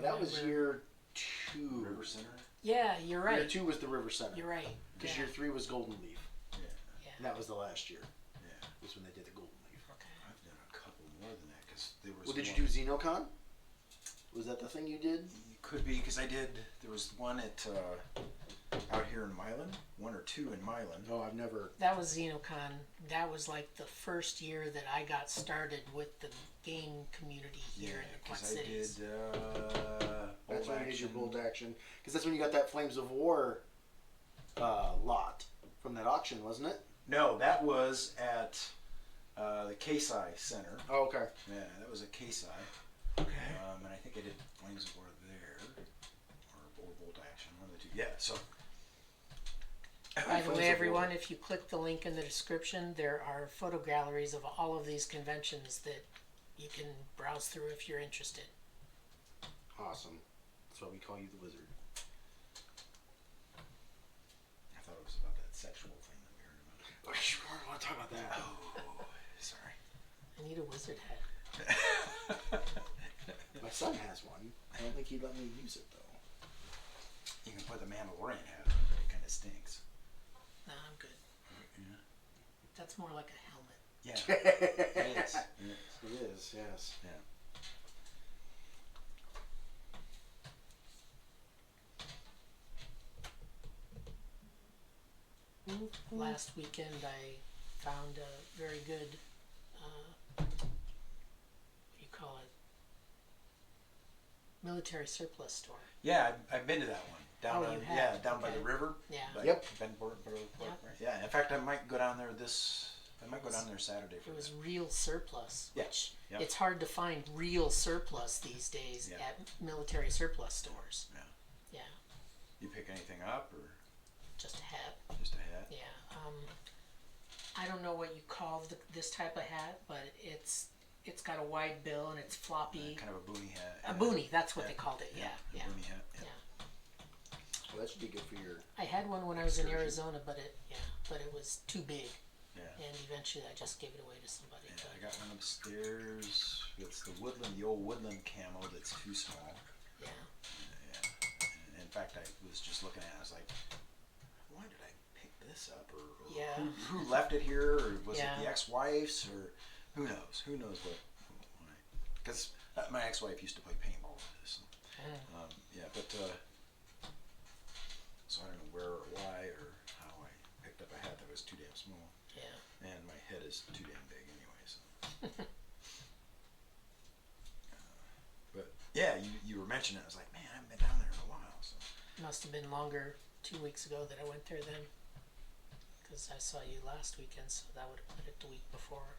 That was year 2. River Center? Yeah, you're right. Year 2 was the River Center. You're right. Because Yeah. year 3 was Golden Leaf. Yeah. Yeah. And that was the last year. Yeah. Was when they did the Golden Leaf. Okay. I've done a couple more than that because there was. Well, did you do Xenocon? Was that the thing you did? Could be because I did. There was one at out here in Milan, 1 or 2 in Milan. No, I've never. That was Xenocon. That was like the first year that I got started with the game community here in the Quad because I did. Cities. That's when you did your Bold Action. Because that's when you got that Flames of War lot from that auction, wasn't it? No, that was at the Kasai Center. Oh, okay. Yeah, that was at Kasai. Okay. And I think I did Flames of War there, or Bolt Action, one of the two. Yeah, so. By the way, everyone, if you click the link in the description, there are photo galleries of all of these conventions that you can browse through if you're interested. Awesome. That's why we call you the Wizard. I thought it was about that sexual thing that we heard about. Oh, sure, I want to talk about that. Oh, sorry. I need a wizard hat. My son has one. I don't think he'd let me use it, though. You can put the Mandalorian hat on, but it kind of stinks. Nah, I'm good. Yeah. That's more like a helmet. Yeah. It is. It is, yes. Yeah. Last weekend I found a very good, what do you call it? Military surplus store. Yeah, I've been to that one. Down Oh, on, you have? yeah, down by Okay. the river. Yeah. Like Yep. Benport, Yep. right? Yeah. In fact, I might go down there I might go down there Saturday for It was that. real surplus, Yeah. which Yep. it's hard to find real surplus these days Yeah. at military surplus stores. Yeah. Yeah, You pick anything up or just a hat. just a hat? Yeah. I don't know what you call this type of hat, but it's got a wide bill and it's floppy. Kind of a boonie hat. A boonie, that's what Yeah. they called it. Yeah, A yeah. boonie hat. Yeah. Yeah. Well, that should be good for your... I had one when I was in Excursion. Arizona, but it was too big, Yeah. and eventually I just gave it away to somebody. Yeah, I got one upstairs. It's the old woodland camo that's too small. Yeah. Yeah. And in fact, I was just looking at it. I was like, why did I pick this up? Or Yeah. who left it here? Or was Yeah. it the ex-wife's? Or who knows? Who knows what? Because my ex-wife used to play paintball with this. Yeah, but so I don't know where or why or how I picked up a hat that was too damn small. Yeah. And my head is too damn big anyway, so. But yeah, you were mentioning it. I was like, man, I haven't been down there in a while. So. Must have been longer 2 weeks ago that I went there then, because I saw you last weekend, so that would have put it the week before.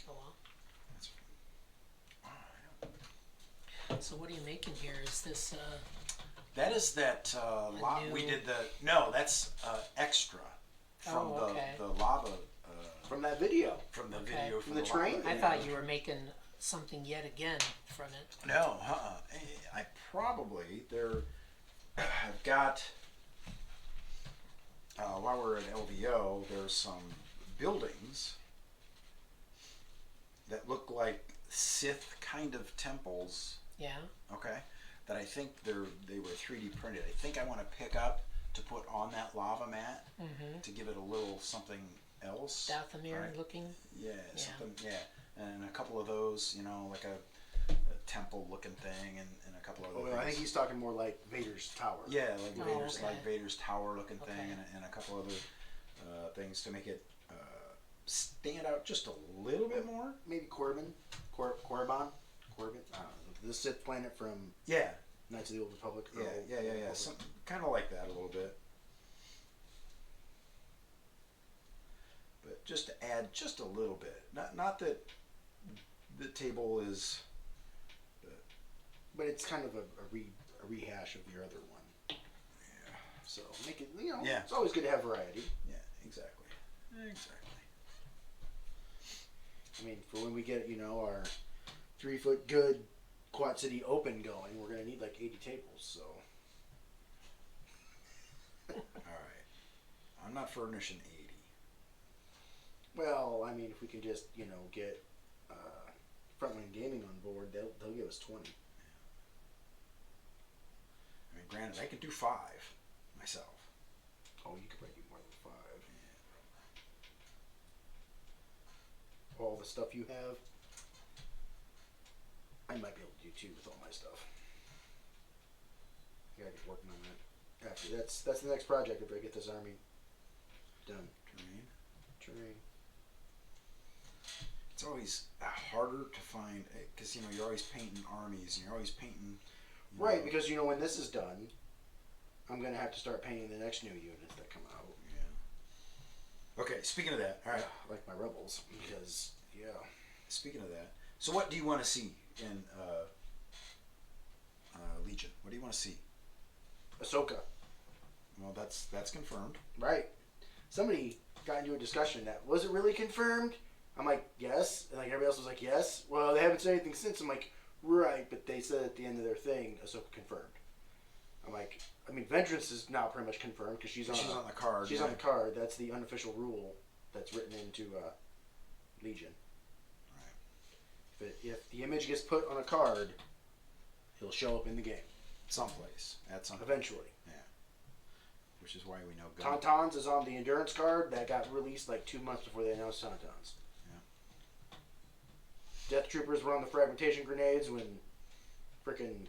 Oh well. That's. Oh, I know. So what are you making here? Is this That is that lot we did that's extra from the lava From that video. from the Okay. video From from the train? lava. I Yeah. thought you were making something yet again from it. No, I probably I've got while we're at LVO, there's some buildings that look like Sith kind of temples. Yeah. Okay, that I think they were 3D printed. I think I want to pick up to put on that lava mat to give it a little something else. Dathomir right? looking. Yeah, something. Yeah, and a couple of those, like a temple looking thing, and a couple of other Oh, I think things. he's talking more like Vader's tower. Yeah, like Vader's okay. like Vader's tower looking thing, Okay. and a couple other things to make it stand out just a little bit more. Maybe Corbin? Corbin? I don't know. The Sith planet from Yeah, Knights of the Old Republic. or yeah. Old Republic. Some kind of like that a little bit. But just to add just a little bit. Not that the table is. But it's kind of a rehash of your other one. Yeah. So make it, Yeah. it's always good to have variety. Yeah, exactly. I mean, for when we get, our 3 foot good Quad City Open going, we're going to need like 80 tables, so. All right. I'm not furnishing 80. Well, I mean, if we can just, get Frontline Gaming on board, they'll give us 20. I mean, granted, I could do 5 myself. Oh, you could probably do more than 5. All the stuff you have, I might be able to do 2 with all my stuff. I gotta get working on that. After that's the next project after I get this army done. Terrain. It's always harder to find because you're always painting armies and you're always painting. Right, because when this is done, I'm gonna have to start painting the next new units that come out. Yeah. Okay, speaking of that, all right. Like my rebels, because Speaking of that, so what do you want to see in Legion? What do you want to see? Ahsoka. Well, that's confirmed. Right. Somebody got into a discussion that was it really confirmed? I'm like, yes, and like everybody else was like, yes. Well, they haven't said anything since. I'm like, right, but they said at the end of their thing, Ahsoka confirmed. I'm like, I mean, Vengeance is now pretty much confirmed because she's on the card. She's on the card. That's the unofficial rule that's written into Legion. Right. If the image gets put on a card, he'll show up in the game. Someplace. At some point. Eventually. Yeah. Which is why we know Tauntauns is on the Endurance card that got released like 2 months before they announced Tauntauns. Yeah. Death Troopers were on the fragmentation grenades when frickin'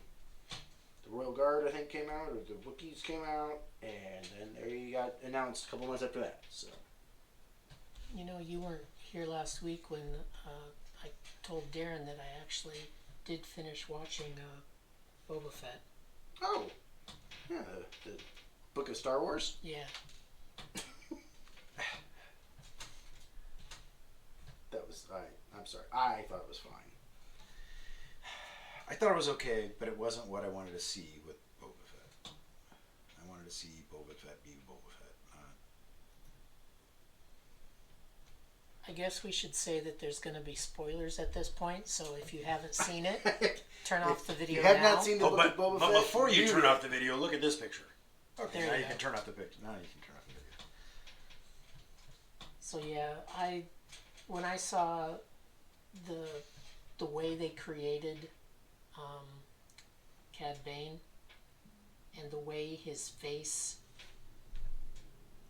the Royal Guard, I think, came out, or the Wookiees came out, and then they got announced a couple months after that. So, you know, you weren't here last week when I told Darren that I actually did finish watching Boba Fett. Oh, yeah, the Book of Star Wars? Yeah. That was, I'm sorry, I thought it was fine. I thought it was okay, but it wasn't what I wanted to see with Boba Fett. I wanted to see Boba Fett be Boba Fett. I guess we should say that there's going to be spoilers at this point, so if you haven't seen it, turn off the video now. You have not seen the Book of Boba Fett? But before you turn off the video, look at this picture. Okay, there now you you go. can turn off the picture. Now you can turn off the video. So yeah, when I saw the way they created Cad Bane and the way his face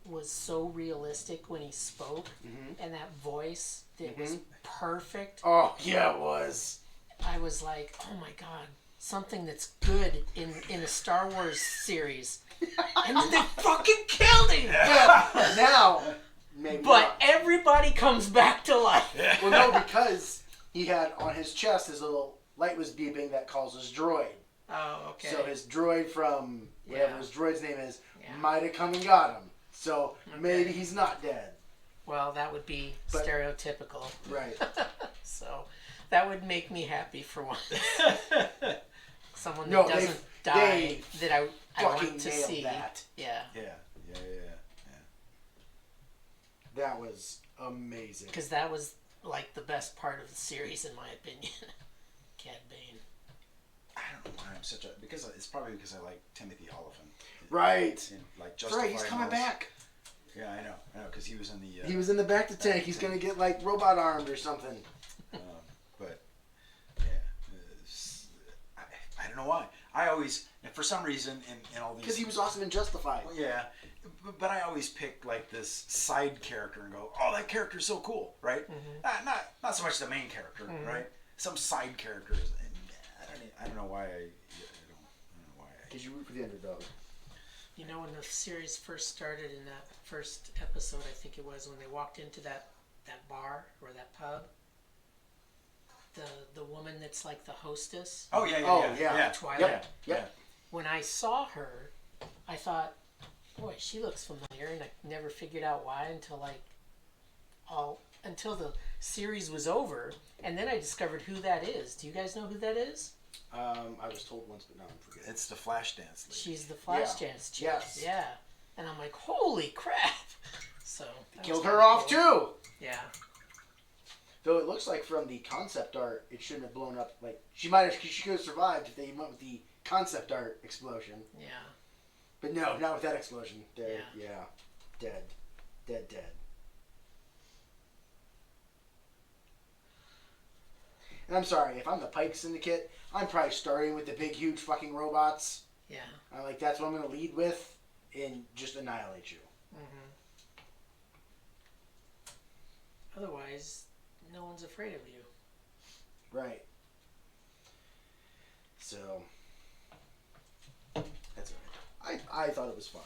was so realistic when he spoke, and that voice that was perfect. Oh, yeah, it was. I was like, oh my god, something that's good in a Star Wars series. And then they fucking killed him! Yeah, now, maybe But not. everybody comes back to life. Well, no, because he had on his chest, his little light was beeping that calls his droid. Oh, okay. So his droid from whatever his droid's name is might have come and got him. So maybe he's not dead. Well, that would be stereotypical. Right. So that would make me happy for once. Someone that doesn't die that I want to see. That. Yeah. Yeah. That was amazing. Because that was like the best part of the series, in my opinion. Cad Bane. I don't know why I'm such a it's probably because I like Timothy Olyphant. Right. And, like, right. He's coming back. Yeah, I know, because he was in the. He was in the back to tank. He's gonna get like robot armed or something. But yeah, I don't know why. I always, for some reason, in all these. Because he was awesome and Justified. Well, yeah, but I always pick like this side character and go, "Oh, that character's so cool," right? Not so much the main character, right? Some side characters. And I don't know why I don't know why I. Because you root for the underdog. You know, when the series first started, in that first episode, I think it was, when they walked into that bar or that pub, the woman that's like the hostess. Oh yeah. Twilight. Yep. When I saw her, I thought, boy, she looks familiar, and I never figured out why until the series was over, and then I discovered who that is. Do you guys know who that is? I was told once, but now I'm forgetting. It's the Flashdance lady. She's the Flashdance chick. Yes. Yeah. And I'm like, holy crap! So they killed her off too. Yeah. Though it looks like from the concept art, it shouldn't have blown up. Like she could have survived if they went with the concept art explosion. Yeah. But no, not with that explosion. Dead. Dead. And I'm sorry, if I'm the Pike Syndicate, I'm probably starting with the big, huge fucking robots. Yeah. I'm like, that's what I'm going to lead with, and just annihilate you. Otherwise, no one's afraid of you. Right. So, that's alright. I thought it was fine.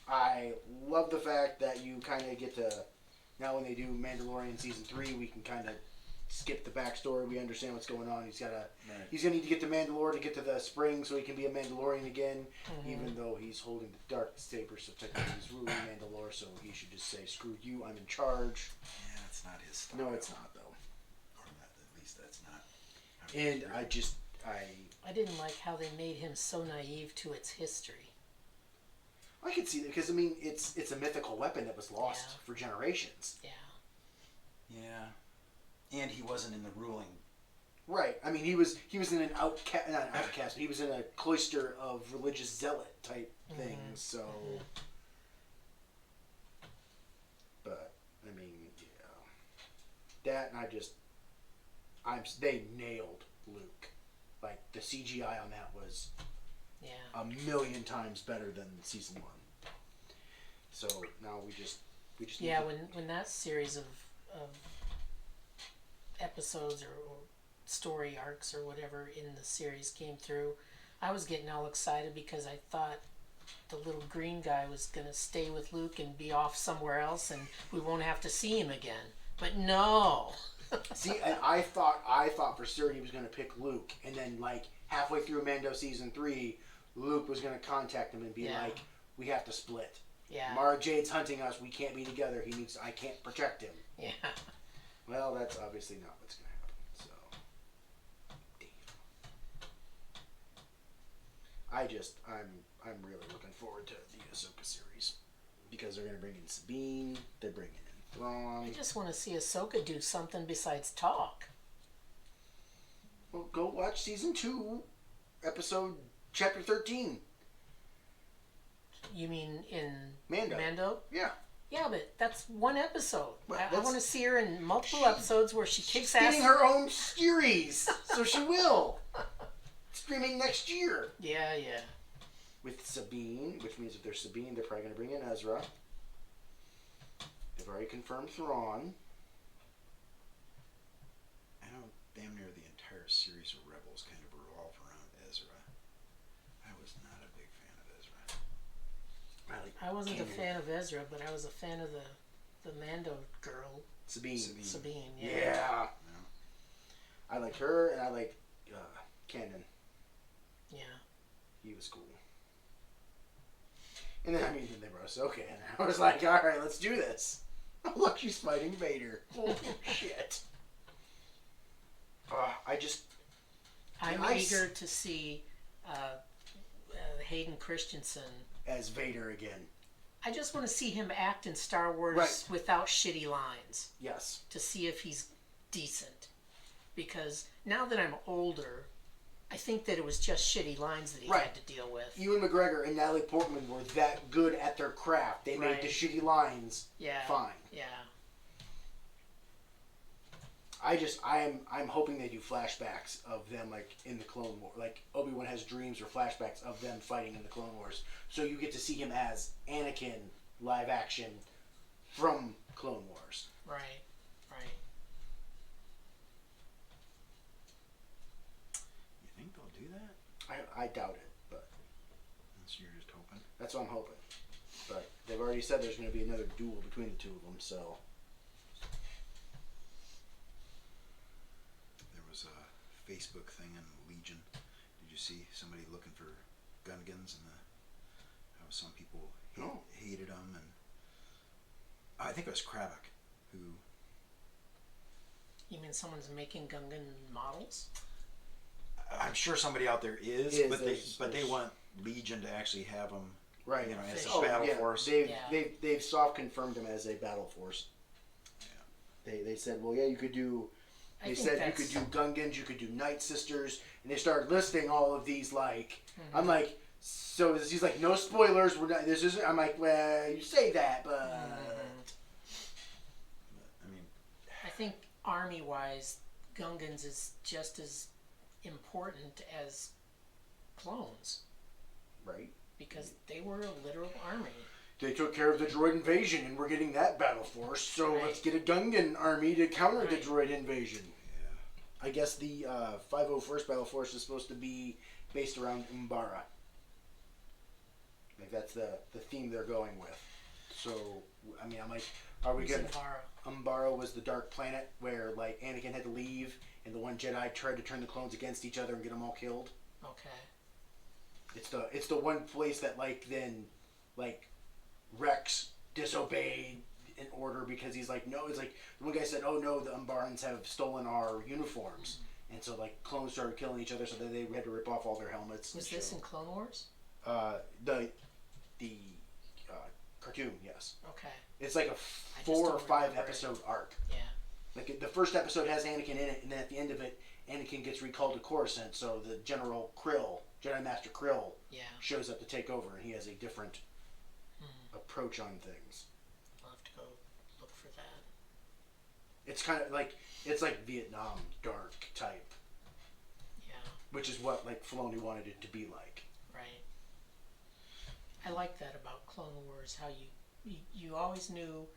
I love the fact that you kind of get to, now when they do Mandalorian Season 3, we can kind of skip the backstory. We understand what's going on. He's gonna need to get to Mandalore to get to the spring so he can be a Mandalorian again. Even though he's holding the dark saber, so technically he's ruling Mandalore. So he should just say, "Screw you, I'm in charge." Yeah, it's not his style. No, it's not though. Or at least that's not. And I didn't like how they made him so naive to its history. I could see that because it's a mythical weapon that was lost for generations. Yeah. Yeah, and he wasn't in the ruling. Right. I mean, he was in an not an outcast, but he was in a cloister of religious zealot type thing. So, but I mean, yeah, that and they nailed Luke. Like the CGI on that was a million times better than season 1. So now we just when that series of episodes or story arcs or whatever in the series came through, I was getting all excited because I thought the little green guy was gonna stay with Luke and be off somewhere else and we won't have to see him again. But no. See, and I thought for certain he was gonna pick Luke, and then like halfway through Mando season 3, Luke was gonna contact him and be like, "We have to split. Yeah. Mara Jade's hunting us. We can't be together. I can't protect him." Yeah. Well, that's obviously not what's going to happen. So, I'm really looking forward to the Ahsoka series because they're going to bring in Sabine. They're bringing in Thrawn. I just want to see Ahsoka do something besides talk. Well, go watch season 2, chapter 13. You mean in Mando? Yeah. Yeah, but that's one episode. I want to see her in multiple episodes where she kicks ass. She's getting her own series, so she will. Streaming next year. Yeah. With Sabine, which means if there's Sabine, they're probably going to bring in Ezra. They've already confirmed Thrawn. I know damn near the entire series of Rebels kind of revolve around Ezra. I was not a big fan of Ezra. I wasn't a fan of Ezra, but I was a fan of the Mando girl. Sabine, yeah. Yeah. I liked her, and I liked Kanan. Yeah. He was cool. And then, then they brought Ahsoka in. I was like, all right, let's do this. Oh, look, she's fighting Vader. Oh, shit. I'm eager to see Hayden Christensen as Vader again. I just want to see him act in Star Wars without shitty lines. Yes. To see if he's decent. Because now that I'm older, I think that it was just shitty lines that he had to deal with. Ewan McGregor and Natalie Portman were that good at their craft. They made the shitty lines fine. Yeah. I'm hoping they do flashbacks of them like in the Clone War. Like Obi-Wan has dreams or flashbacks of them fighting in the Clone Wars. So you get to see him as Anakin live action from Clone Wars. Right. You think they'll do that? I doubt it, but you're just hoping. That's what I'm hoping. But they've already said there's going to be another duel between the two of them, so. There was a Facebook thing in Legion. Did you see somebody looking for Gungans and how some people hated them, and I think it was Kravik who. You mean someone's making Gungan models? I'm sure somebody out there is, but they want Legion to actually have them, as a battle force. They've soft confirmed them as a battle force. Yeah. They said, well, you could do. They said you could do Gungans, you could do Night Sisters, and they started listing all of these. Like, I'm like, so he's like, no spoilers. We're not. This isn't. I'm like, well, you say that, but. I think army-wise, Gungans is just as important as clones. Right. Because they were a literal army. They took care of the droid invasion, and we're getting that battle force, so let's get a Gungan army to counter the droid invasion. Yeah. I guess the 501st battle force is supposed to be based around Umbara. Like, that's the theme they're going with. So, I'm like, are we going to... Umbara was the dark planet where like Anakin had to leave, and the one Jedi tried to turn the clones against each other and get them all killed. Okay. It's the one place that like then like Rex disobeyed an order because he's like, no, it's like the one guy said, oh no, the Umbarans have stolen our uniforms. And so like clones started killing each other, so then they had to rip off all their helmets. Was this in Clone Wars? The cartoon, yes. Okay. It's like a 4 or 5 episode arc. Yeah. Like the first episode has Anakin in it, and then at the end of it, Anakin gets recalled to Coruscant. So the General Krill, Jedi Master Krill, shows up to take over, and he has a different approach on things. I'll have to go look for that. It's kind of like Vietnam dark type. Yeah. Which is what like Filoni wanted it to be like. Right. I like that about Clone Wars. How you always knew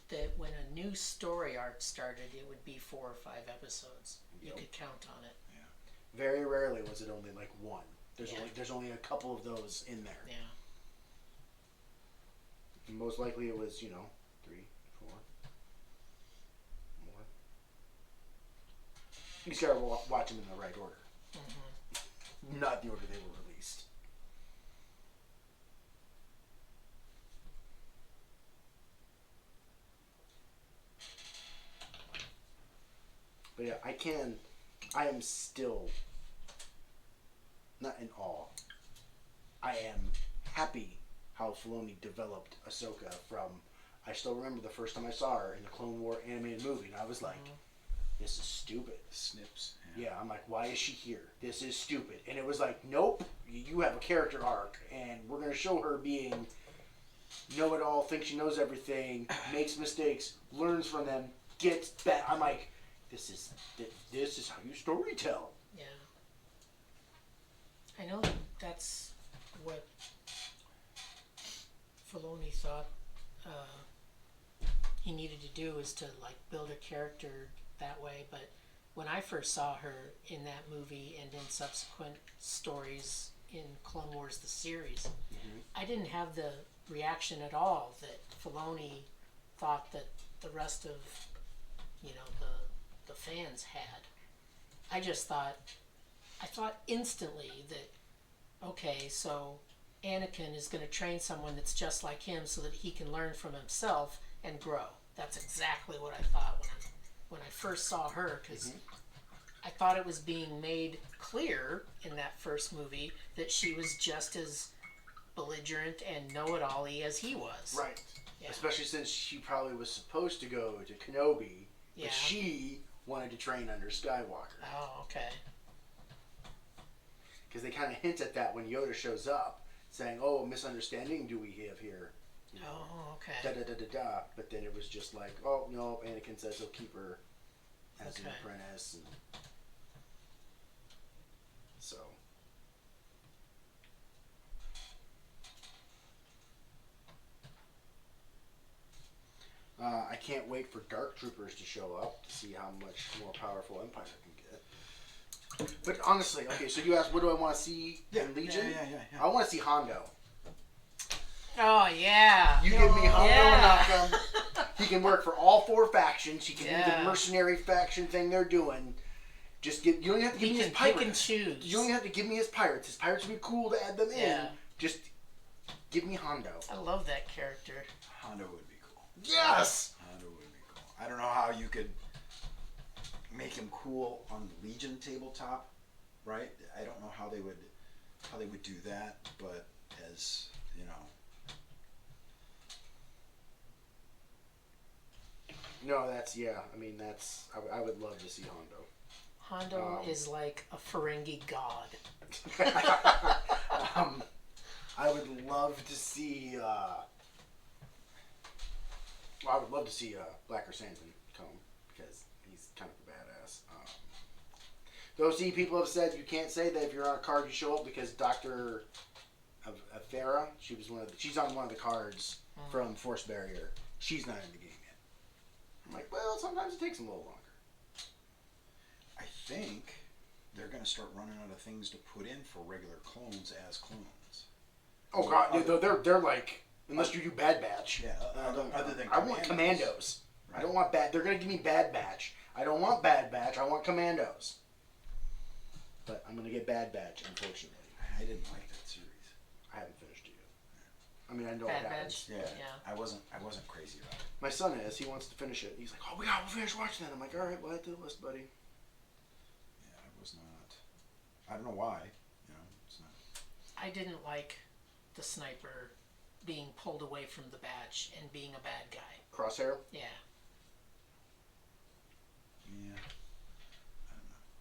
that when a new story arc started, it would be 4 or 5 episodes. You could count on it. Yeah. Very rarely was it only like one. There's only a couple of those in there. Yeah. And most likely it was 3, 4 more. You just gotta watch them in the right order. Mm-hmm. Not the order they were released. But yeah, I am still not in awe. I am happy how Filoni developed Ahsoka from, I still remember the first time I saw her in the Clone War animated movie, and I was like, this is stupid. Snips. Yeah, I'm like, why is she here? This is stupid. And it was like, nope, you have a character arc, and we're going to show her being know-it-all, thinks she knows everything, makes mistakes, learns from them, gets back. I'm like, this is how you storytell. Yeah. I know that's what Filoni thought he needed to do, is to like build a character that way. But when I first saw her in that movie and in subsequent stories in Clone Wars the series, I didn't have the reaction at all that Filoni thought that the rest of the fans had. I thought instantly that, okay, so Anakin is going to train someone that's just like him so that he can learn from himself and grow. That's exactly what I thought when I first saw her, because I thought it was being made clear in that first movie that she was just as belligerent and know-it-all-y as he was. Right. Yeah. Especially since she probably was supposed to go to Kenobi, but she wanted to train under Skywalker. Oh, okay. Because they kind of hint at that when Yoda shows up, saying, "Oh, a misunderstanding do we have here?" Oh, okay. Da. But then it was just like, "Oh no," Anakin says he'll keep her as an apprentice, and so. I can't wait for Dark Troopers to show up to see how much more powerful Empire can get. But honestly, okay, so you asked, what do I want to see in Legion? Yeah. I want to see Hondo. Oh, yeah. You give me Hondo and Malcolm. He can work for all 4 factions. He can do the mercenary faction thing they're doing. Just you don't have to give me his pirates. Pick and choose. You don't even have to give me his pirates. His pirates would be cool to add them in. Just give me Hondo. I love that character. Hondo would be cool. Yes! Hondo would be cool. I don't know how you could make him cool on the Legion tabletop, right? I don't know how they would do that, but as you know. No, I would love to see Hondo. Hondo is like a Ferengi god. I would love to see. I would love to see Blacker Sandman come, because he's kind of a badass. Though, see, people have said you can't say that if you're on a card you show up, because Dr. Farah, she's on one of the cards from Force Barrier. She's not in the game yet. I'm like, well, sometimes it takes them a little longer. I think they're going to start running out of things to put in for regular clones as clones. Oh god, they're like, unless you do Bad Batch. Yeah, other than I want commandos. Right. I don't want bad. They're gonna give me Bad Batch. I don't want Bad Batch. I want Commandos. But I'm gonna get Bad Batch, unfortunately. I didn't like that series. I haven't finished it yet. I mean, I know Bad what happens. Yeah. I wasn't crazy about it. My son is. He wants to finish it. He's like, "Oh, we'll finish watching that." I'm like, "All right, well, add to the list, buddy." Yeah, I was not. I don't know why. You know, it's not. I didn't like the sniper being pulled away from the batch and being a bad guy. Crosshair. Yeah. Yeah.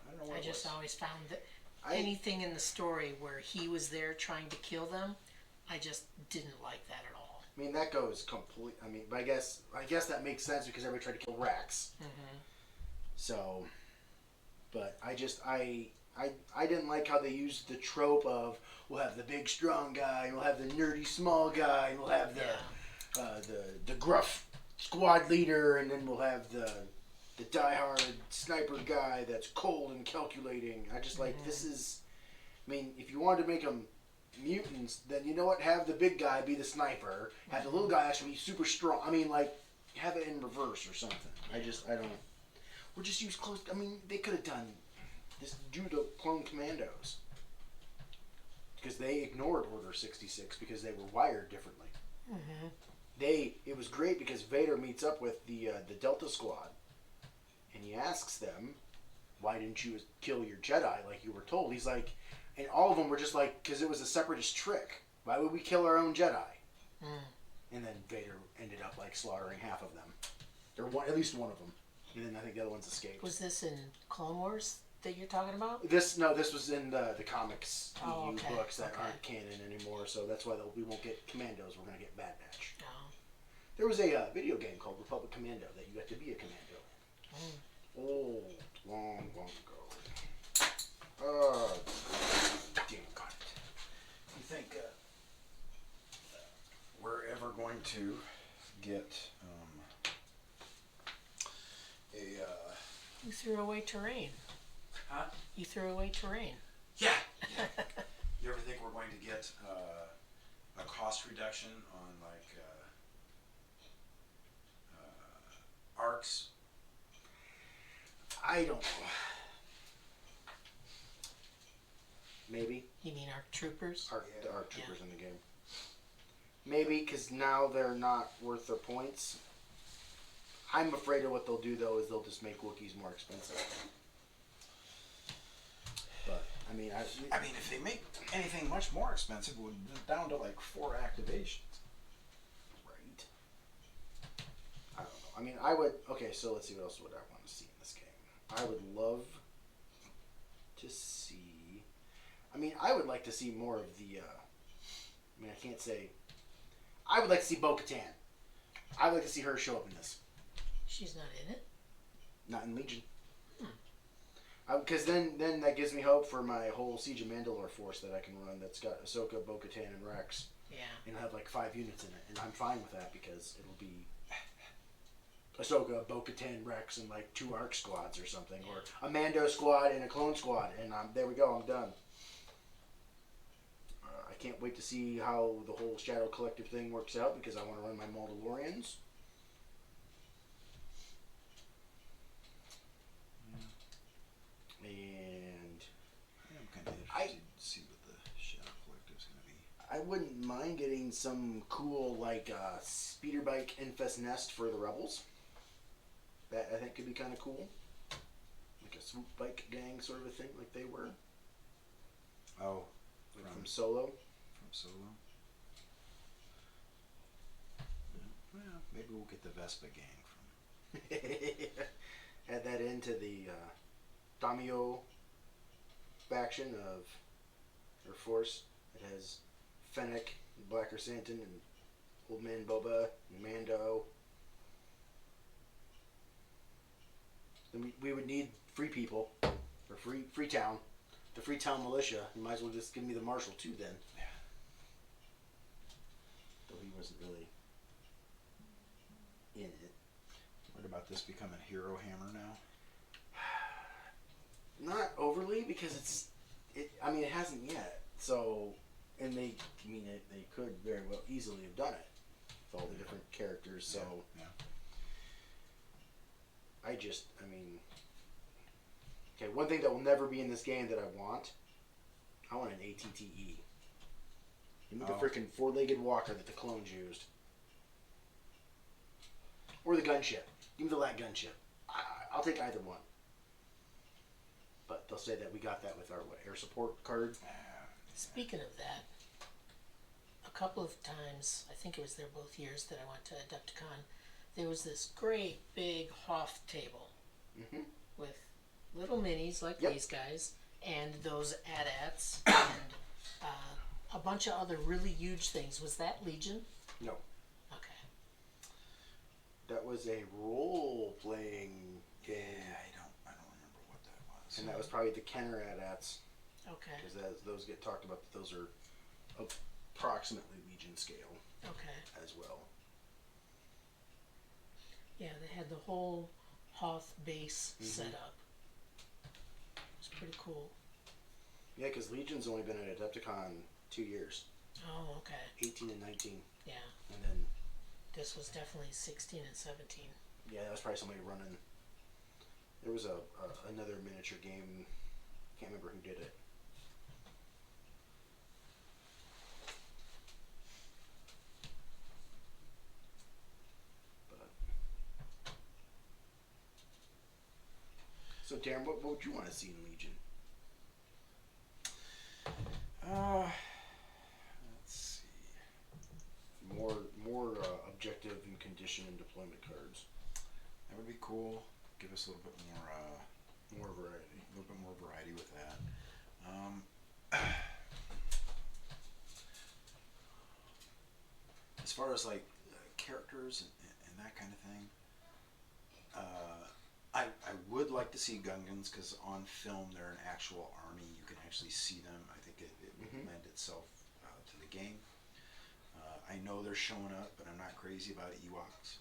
I don't know. What I just always found that anything in the story where he was there trying to kill them, I just didn't like that at all. I mean, that goes complete. I mean, but I guess that makes sense because everybody tried to kill Rex. Mm-hmm. So, but I didn't like how they used the trope of we'll have the big strong guy, and we'll have the nerdy small guy, and we'll have the gruff squad leader, and then we'll have the diehard sniper guy that's cold and calculating. I just like this is. I mean, if you wanted to make them mutants, then you know what? Have the big guy be the sniper. Have the little guy actually be super strong. I mean, like, have it in reverse or something. I don't. Or just use close. I mean, they could have done this. Do the clone commandos because they ignored Order 66 because they were wired differently. Mm-hmm. It was great because Vader meets up with the Delta Squad, and he asks them, "Why didn't you kill your Jedi like you were told?" He's like. And all of them were just like, because it was a separatist trick. Why would we kill our own Jedi? And then Vader ended up like slaughtering half of them, or at least one of them. And then I think the other ones escaped. Was this in Clone Wars that you're talking about? This was in the comics books that aren't canon anymore. So that's why we won't get Commandos. We're gonna get Bad Batch. Oh. There was a video game called Republic Commando that you got to be a commando in. Long ago. Damn God. You think we're ever going to get You threw away terrain. Huh? You threw away terrain. Yeah. You ever think we're going to get a cost reduction on like arcs? I don't know. Maybe. You mean ARC troopers? The ARC troopers in the game. Maybe, because now they're not worth their points. I'm afraid of what they'll do, though, is they'll just make Wookiees more expensive. But, I mean, if they make anything much more expensive, we're down to like 4 activations. Right. I don't know. I mean, I would... Okay, so let's see what else would I want to see in this game. I would love to see... I mean, I would like to see more of the... I mean, I can't say... I would like to see Bo-Katan. I would like to see her show up in this. She's not in it? Not in Legion. Because then that gives me hope for my whole Siege of Mandalore force that I can run that's got Ahsoka, Bo-Katan, and Rex. Yeah. And I'll have like 5 units in it. And I'm fine with that because it'll be Ahsoka, Bo-Katan, Rex, and like 2 ARC squads or something. Or a Mando squad and a clone squad. And there we go, I'm done. I can't wait to see how the whole Shadow Collective thing works out because I want to run my Mandalorians. And I'm kind of interested to see what the Shadow Collective's going to be. I wouldn't mind getting some cool like speeder bike infest nest for the rebels. That I think could be kind of cool. Like a swoop bike gang sort of a thing like they were. Oh. Like from Solo. From Solo. Well, maybe we'll get the Vespa gang from. Add that into the Damio faction of Air Force. It has Fennec, Black Chrysanthemum, and Old Man Boba, and Mando. Then we would need free people, or free town. The Freetown Militia. You might as well just give me the Marshal too then. Yeah. Though he wasn't really in it. What about this becoming Hero Hammer now? Not overly, because it hasn't yet. So, and they could very well easily have done it with all the different characters. So, yeah. Okay, one thing that will never be in this game that I want an ATTE. Give me the freaking four-legged walker that the clones used. Or the gunship. Give me the light gunship. I'll take either one. But they'll say that we got that with our air support card. Speaking of that, a couple of times, I think it was there both years that I went to Adepticon, there was this great big Hoth table with little minis like these guys and those AT-ATs and a bunch of other really huge things. Was that Legion? No. Okay. That was a role-playing game. Yeah, I don't remember what that was. And that was probably the Kenner AT-ATs. Okay. Because those get talked about, those are approximately Legion scale. Okay. As well. Yeah, they had the whole Hoth base set up. It was pretty cool. Yeah, because Legion's only been at Adepticon 2 years. Oh, okay. 18 and 19. Yeah. And then... This was definitely 16 and 17. Yeah, that was probably somebody running... There was another miniature game. Can't remember who did it. So, Darren, what would you want to see in Legion? Let's see. More objective and condition and deployment cards. That would be cool. Give us a little bit more variety. A little bit more variety with that. As far as like characters and that kind of thing, I would like to see Gungans because on film they're an actual army. You can actually see them. I think it would lend itself to the game. I know they're showing up, but I'm not crazy about Ewoks.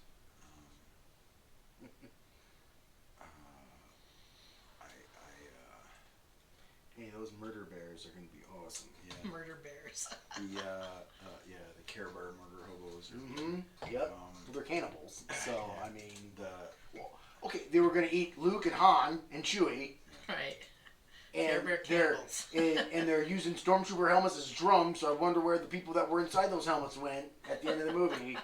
Hey, those murder bears are going to be awesome. Yeah. Murder bears. The Care Bear murder hobos. Yep. They're cannibals. So, yeah. I mean, they were going to eat Luke and Han and Chewie. Right. And they're and they're using stormtrooper helmets as drums. So I wonder where the people that were inside those helmets went at the end of the movie.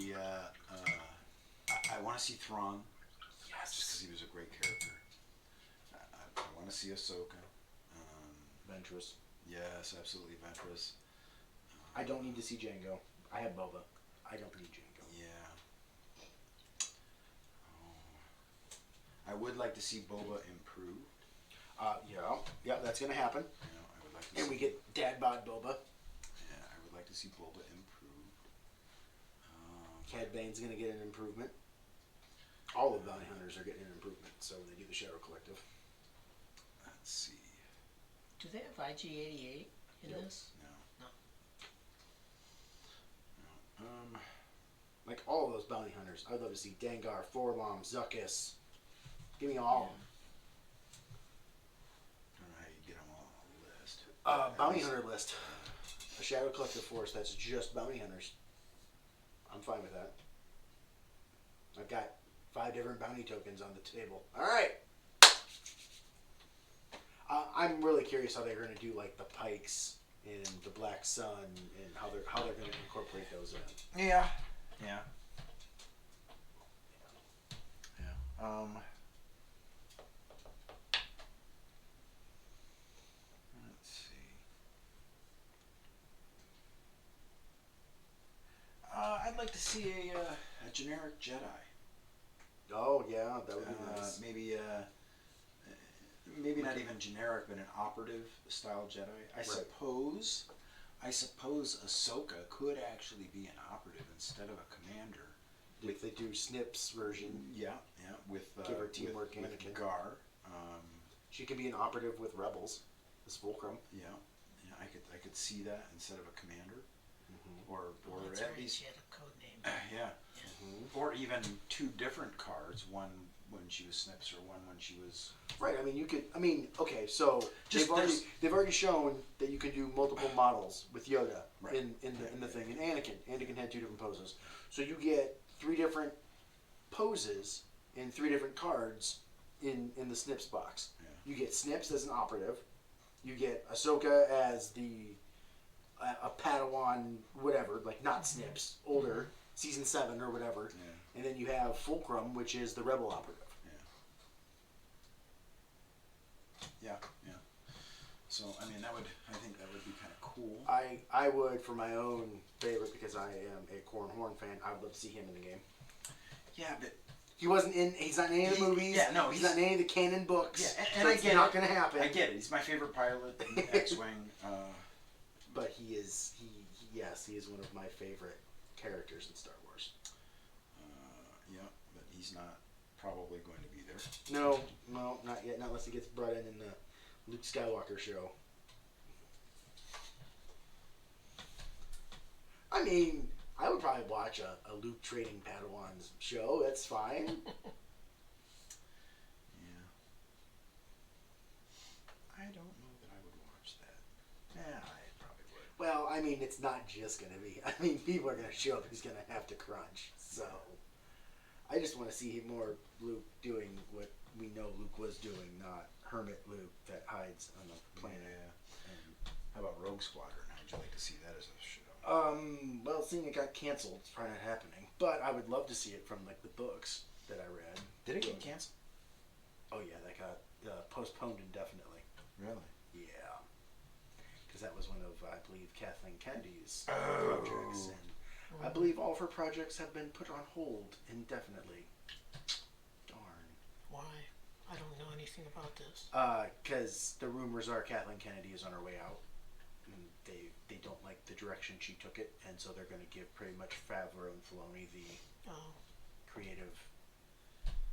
I want to see Thrawn. Yes. Just because he was a great character. I want to see Ahsoka. Ventress. Yes, absolutely Ventress. I don't need to see Jango. I have Boba. I don't need Jango. Yeah. I would like to see Boba improved. Yeah, that's going to happen. I would like to and we get Dad Bod Boba. Yeah, I would like to see Boba improved. Cad Bane's going to get an improvement. All of the bounty hunters are getting an improvement, so when they do the Shadow Collective. Let's see. Do they have IG-88 in this? No. Like all of those bounty hunters, I'd love to see Dengar, Forlom, Zuckuss. Give me all of them. I don't know how you get them all on a list. Bounty hunter list. A Shadow Collective force that's just bounty hunters. I'm fine with that. I've got 5 different bounty tokens on the table. All right. I'm really curious how they're going to do like the Pikes and the Black Sun and how they're going to incorporate those in. Yeah. Let's see. I'd like to see a generic Jedi. Oh yeah, that would be nice. Maybe not even generic, but an operative style Jedi. I suppose Ahsoka could actually be an operative instead of a commander. If they do Snip's version. Yeah, with give her teamwork with Gar. She could be an operative with Rebels, as Fulcrum. Yeah, I could see that instead of a commander, or that's at right, least she had a code name. Or even 2 different cards, one when she was Snips or one when she was... Right, I mean, you could... I mean, okay, so they've already shown that you can do multiple models with Yoda in the thing. And Anakin had 2 different poses. So you get 3 different poses in 3 different cards in the Snips box. Yeah. You get Snips as an operative. You get Ahsoka as a Padawan, whatever, like not Snips, older, season 7 or whatever. Yeah. And then you have Fulcrum, which is the Rebel operative. Yeah. Yeah. So, I mean, I think that would be kind of cool. I would, for my own favorite, because I am a Corran Horn fan, I would love to see him in the game. Yeah, but he's not in any of the movies. Yeah, no, he's not in any of the canon books. Yeah, and I get it's not going to happen. I get it. He's my favorite pilot in X-Wing. But he is one of my favorite characters in Star Wars. Yeah, but he's not probably going to be there. No, not yet. Not unless he gets brought in the Luke Skywalker show. I mean, I would probably watch a Luke training Padawans show. That's fine. Yeah. I don't know that I would watch that. Yeah, I probably would. Well, I mean, it's not just going to be. I mean, people are going to show up who's going to have to crunch. So, I just want to see more Luke doing what we know Luke was doing, not hermit Luke that hides on the planet. Yeah. And how about Rogue Squadron? How'd you like to see that as a show? Well, seeing it got canceled, it's probably not happening. But I would love to see it from like the books that I read. Did it get canceled? Oh yeah, that got postponed indefinitely. Really? Yeah. Because that was one of, I believe, Kathleen Kennedy's projects, and I believe all of her projects have been put on hold indefinitely. Darn. Why? I don't know anything about this. Because the rumors are Kathleen Kennedy is on her way out. They don't like the direction she took it, and so they're going to give pretty much Favreau and Filoni the creative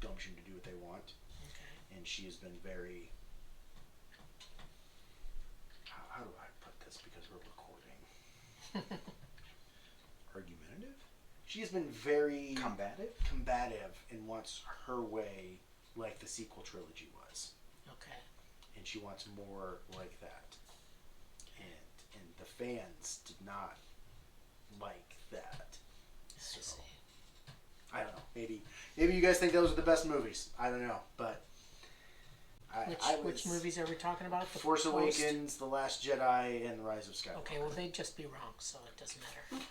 gumption to do what they want. Okay. And she has been very... How do I put this? Because we're recording. Argumentative? She has been very... Combative and wants her way like the sequel trilogy was. Okay. And she wants more like that. And the fans did not like that. So, I don't know. Maybe you guys think those are the best movies. I don't know, but which movies are we talking about? The Force Awakens, The Last Jedi, and The Rise of Skywalker. Okay, well they'd just be wrong, so it doesn't matter.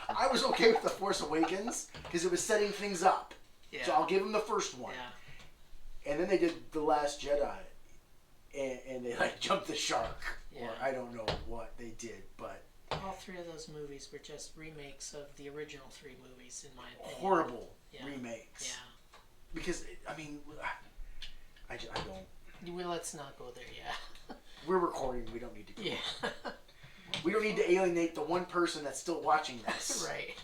I was okay with The Force Awakens because it was setting things up. Yeah. So I'll give them the first one. Yeah. And then they did The Last Jedi, and they like jumped the shark. Yeah. Or I don't know what they did, but... All 3 of those movies were just remakes of the original 3 movies, in my opinion. Horrible remakes. Yeah. Because, I mean, I don't... Well, let's not go there, yeah. We're recording, we don't need to go. Yeah. We don't need to alienate the one person that's still watching this. Right.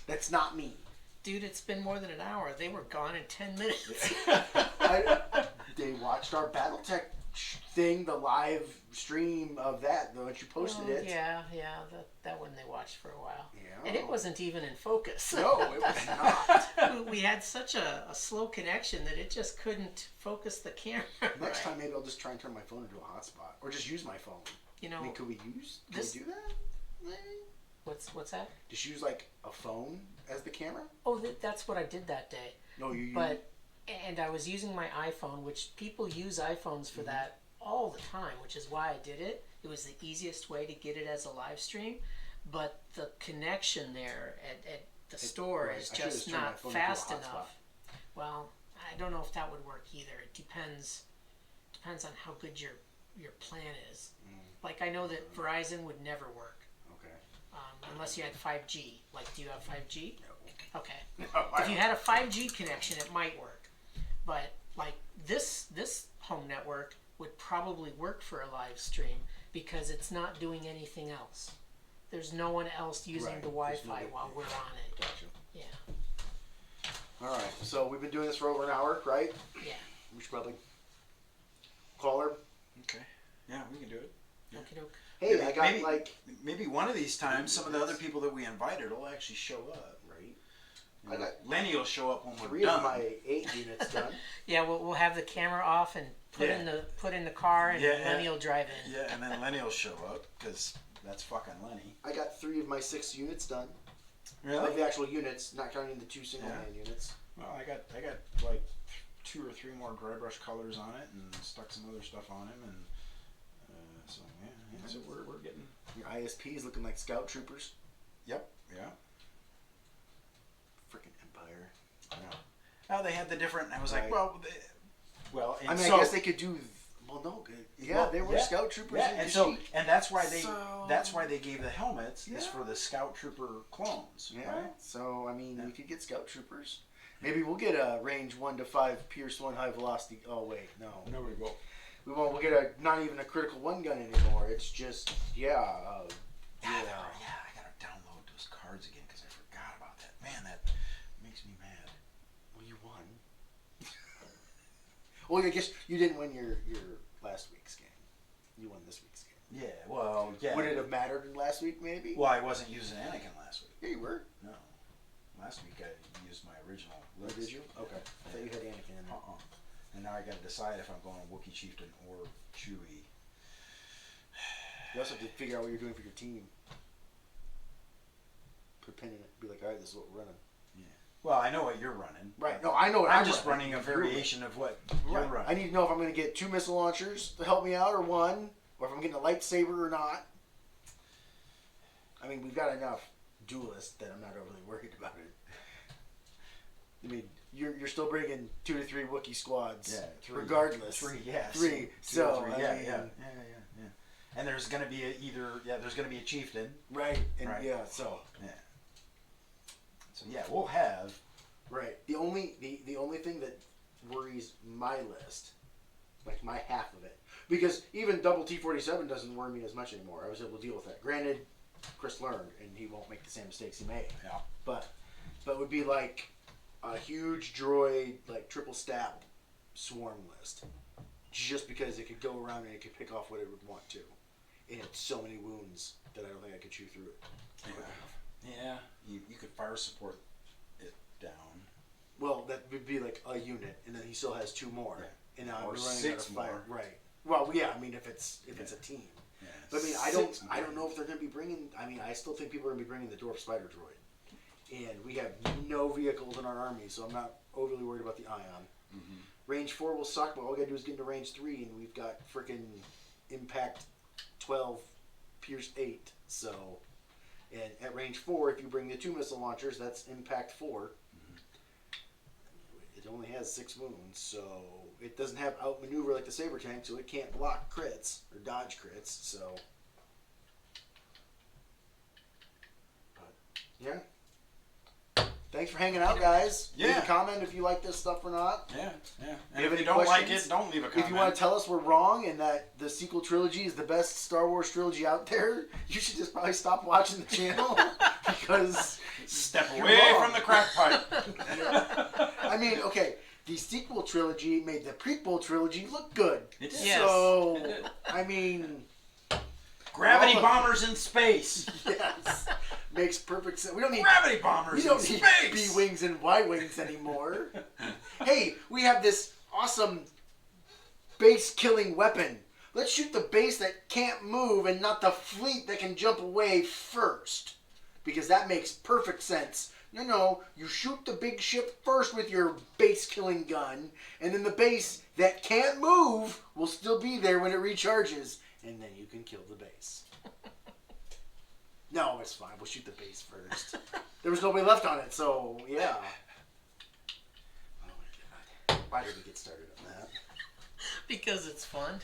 That's not me. Dude, it's been more than an hour. They were gone in 10 minutes. They watched our Battletech thing, the live stream of that, once you posted it. Yeah, that one they watched for a while. Yeah. And it wasn't even in focus. No, it was not. We had such a slow connection that it just couldn't focus the camera. Next time, maybe I'll just try and turn my phone into a hotspot, or just use my phone. You know, I mean, could we do that? Maybe? What's that? Just use like a phone as the camera? Oh, that's what I did that day. No, And I was using my iPhone, which people use iPhones for that all the time, which is why I did it. It was the easiest way to get it as a live stream, but the connection there at the store is just not fast enough. Well, I don't know if that would work either. It depends on how good your plan is. Like, I know that Verizon would never work. Okay. Unless you had 5G. Like, do you have 5G? No. Okay. No, if you had a 5G connection, it might work. But like this home network would probably work for a live stream because it's not doing anything else. There's no one else using the Wi-Fi while we're on it. Gotcha. Yeah. All right. So we've been doing this for over an hour, right? Yeah. We should probably call her. Okay. Yeah, we can do it. Yeah. Hey, maybe, maybe one of these times some of the other people that we invited will actually show up. I got Lenny will show up when we're 3 done. of my 8 units done. Yeah, we'll have the camera off and put in the car, and Lenny will drive in. Yeah, and then Lenny will show up because that's fucking Lenny. I got 3 of my 6 units done. Really? Of the actual units, not counting the 2 single-man units. Well, I got like 2 or 3 more dry brush colors on it, and stuck some other stuff on him, and so yeah. So we're getting your ISP is looking like scout troopers. Yep. Yeah. Freaking Empire. I know. Now they had the different. I was like, well. And I mean, so, I guess they could do. Well, no, yeah, they were scout troopers. Yeah, and that's why they gave the helmets is Yeah. for the scout trooper clones. Yeah. Right? So I mean, we could get scout troopers. Maybe we'll get a range 1 to 5 Pierce 1 high velocity. Oh wait, no. No, we won't. We won't. We'll get not even a critical 1 gun anymore. It's just Yeah, I gotta download those cards again because I forgot about that. Man, that makes me mad. Well, you won. Well, I guess you didn't win your last week's game. You won this week's game. Yeah, well, yeah. Would it have mattered in last week, maybe? Well, I wasn't using Anakin last week. Yeah, you were. No. Last week I used my original Oh, list. did you? Okay. I thought you had Anakin in there. And now I gotta decide if I'm going Wookiee Chieftain or Chewie. You also have to figure out what you're doing for your team. Put a pin in it. Be like, all right, this is what we're running. Yeah. Well, I know what you're running. Right. No, I know what I'm just running a variation of what you're running. I need to know if I'm going to get 2 missile launchers to help me out or 1, or if I'm getting a lightsaber or not. I mean, we've got enough duelists that I'm not overly worried about it. I mean, you're still bringing 2 to 3 Wookiee squads, 3, regardless. 3, yeah. 3. So, I mean, yeah. And there's gonna be there's gonna be a chieftain. Right. And right. yeah. So. Yeah. So yeah, we'll have. Right. The only thing that worries my list, like my half of it, because even double T-47 doesn't worry me as much anymore. I was able to deal with that. Granted, Chris learned, and he won't make the same mistakes he made. Yeah. But it would be like a huge droid, like triple stab swarm list, just because it could go around and it could pick off what it would want to. It had so many wounds that I don't think I could chew through it. Yeah. You could fire support it down. Well, that would be like a unit, and then he still has 2 more. Yeah. And now Or I'm running 6 out of fire. more. Right. Well, yeah. I mean, if it's a team. Yeah. But I mean, I don't know if they're going to be bringing. I mean, I still think people are going to be bringing the dwarf spider droid, and we have no vehicles in our army, so I'm not overly worried about the Ion. Mm-hmm. Range 4 will suck, but all we got to do is get into range 3, and we've got freaking impact 12, pierce 8. So, and at range 4, if you bring the 2 missile launchers, that's impact 4. Mm-hmm. It only has 6 wounds, so it doesn't have outmaneuver like the saber tank, so it can't block crits or dodge crits. So, but yeah. Thanks for hanging out, guys. Yeah. Leave a comment if you like this stuff or not. Yeah. And Have if any you don't like questions? it, don't leave a comment. If you want to tell us we're wrong and that the sequel trilogy is the best Star Wars trilogy out there, you should just probably stop watching the channel because step you're away wrong. from the crack pipe. Yeah. I mean, okay, the sequel trilogy made the prequel trilogy look good. It did. Yes. So, It did. I mean, Gravity Well, bombers in space. yes, makes perfect sense. We don't need Gravity bombers We don't in need space. B wings and Y wings anymore. Hey, we have this awesome base killing weapon. Let's shoot the base that can't move and not the fleet that can jump away first. Because that makes perfect sense. No, you shoot the big ship first with your base killing gun, and then the base that can't move will still be there when it recharges, and then you can kill the base. No, it's fine. We'll shoot the base first. There was nobody left on it, so yeah. Oh my god. Why did we get started on that? Because it's fun.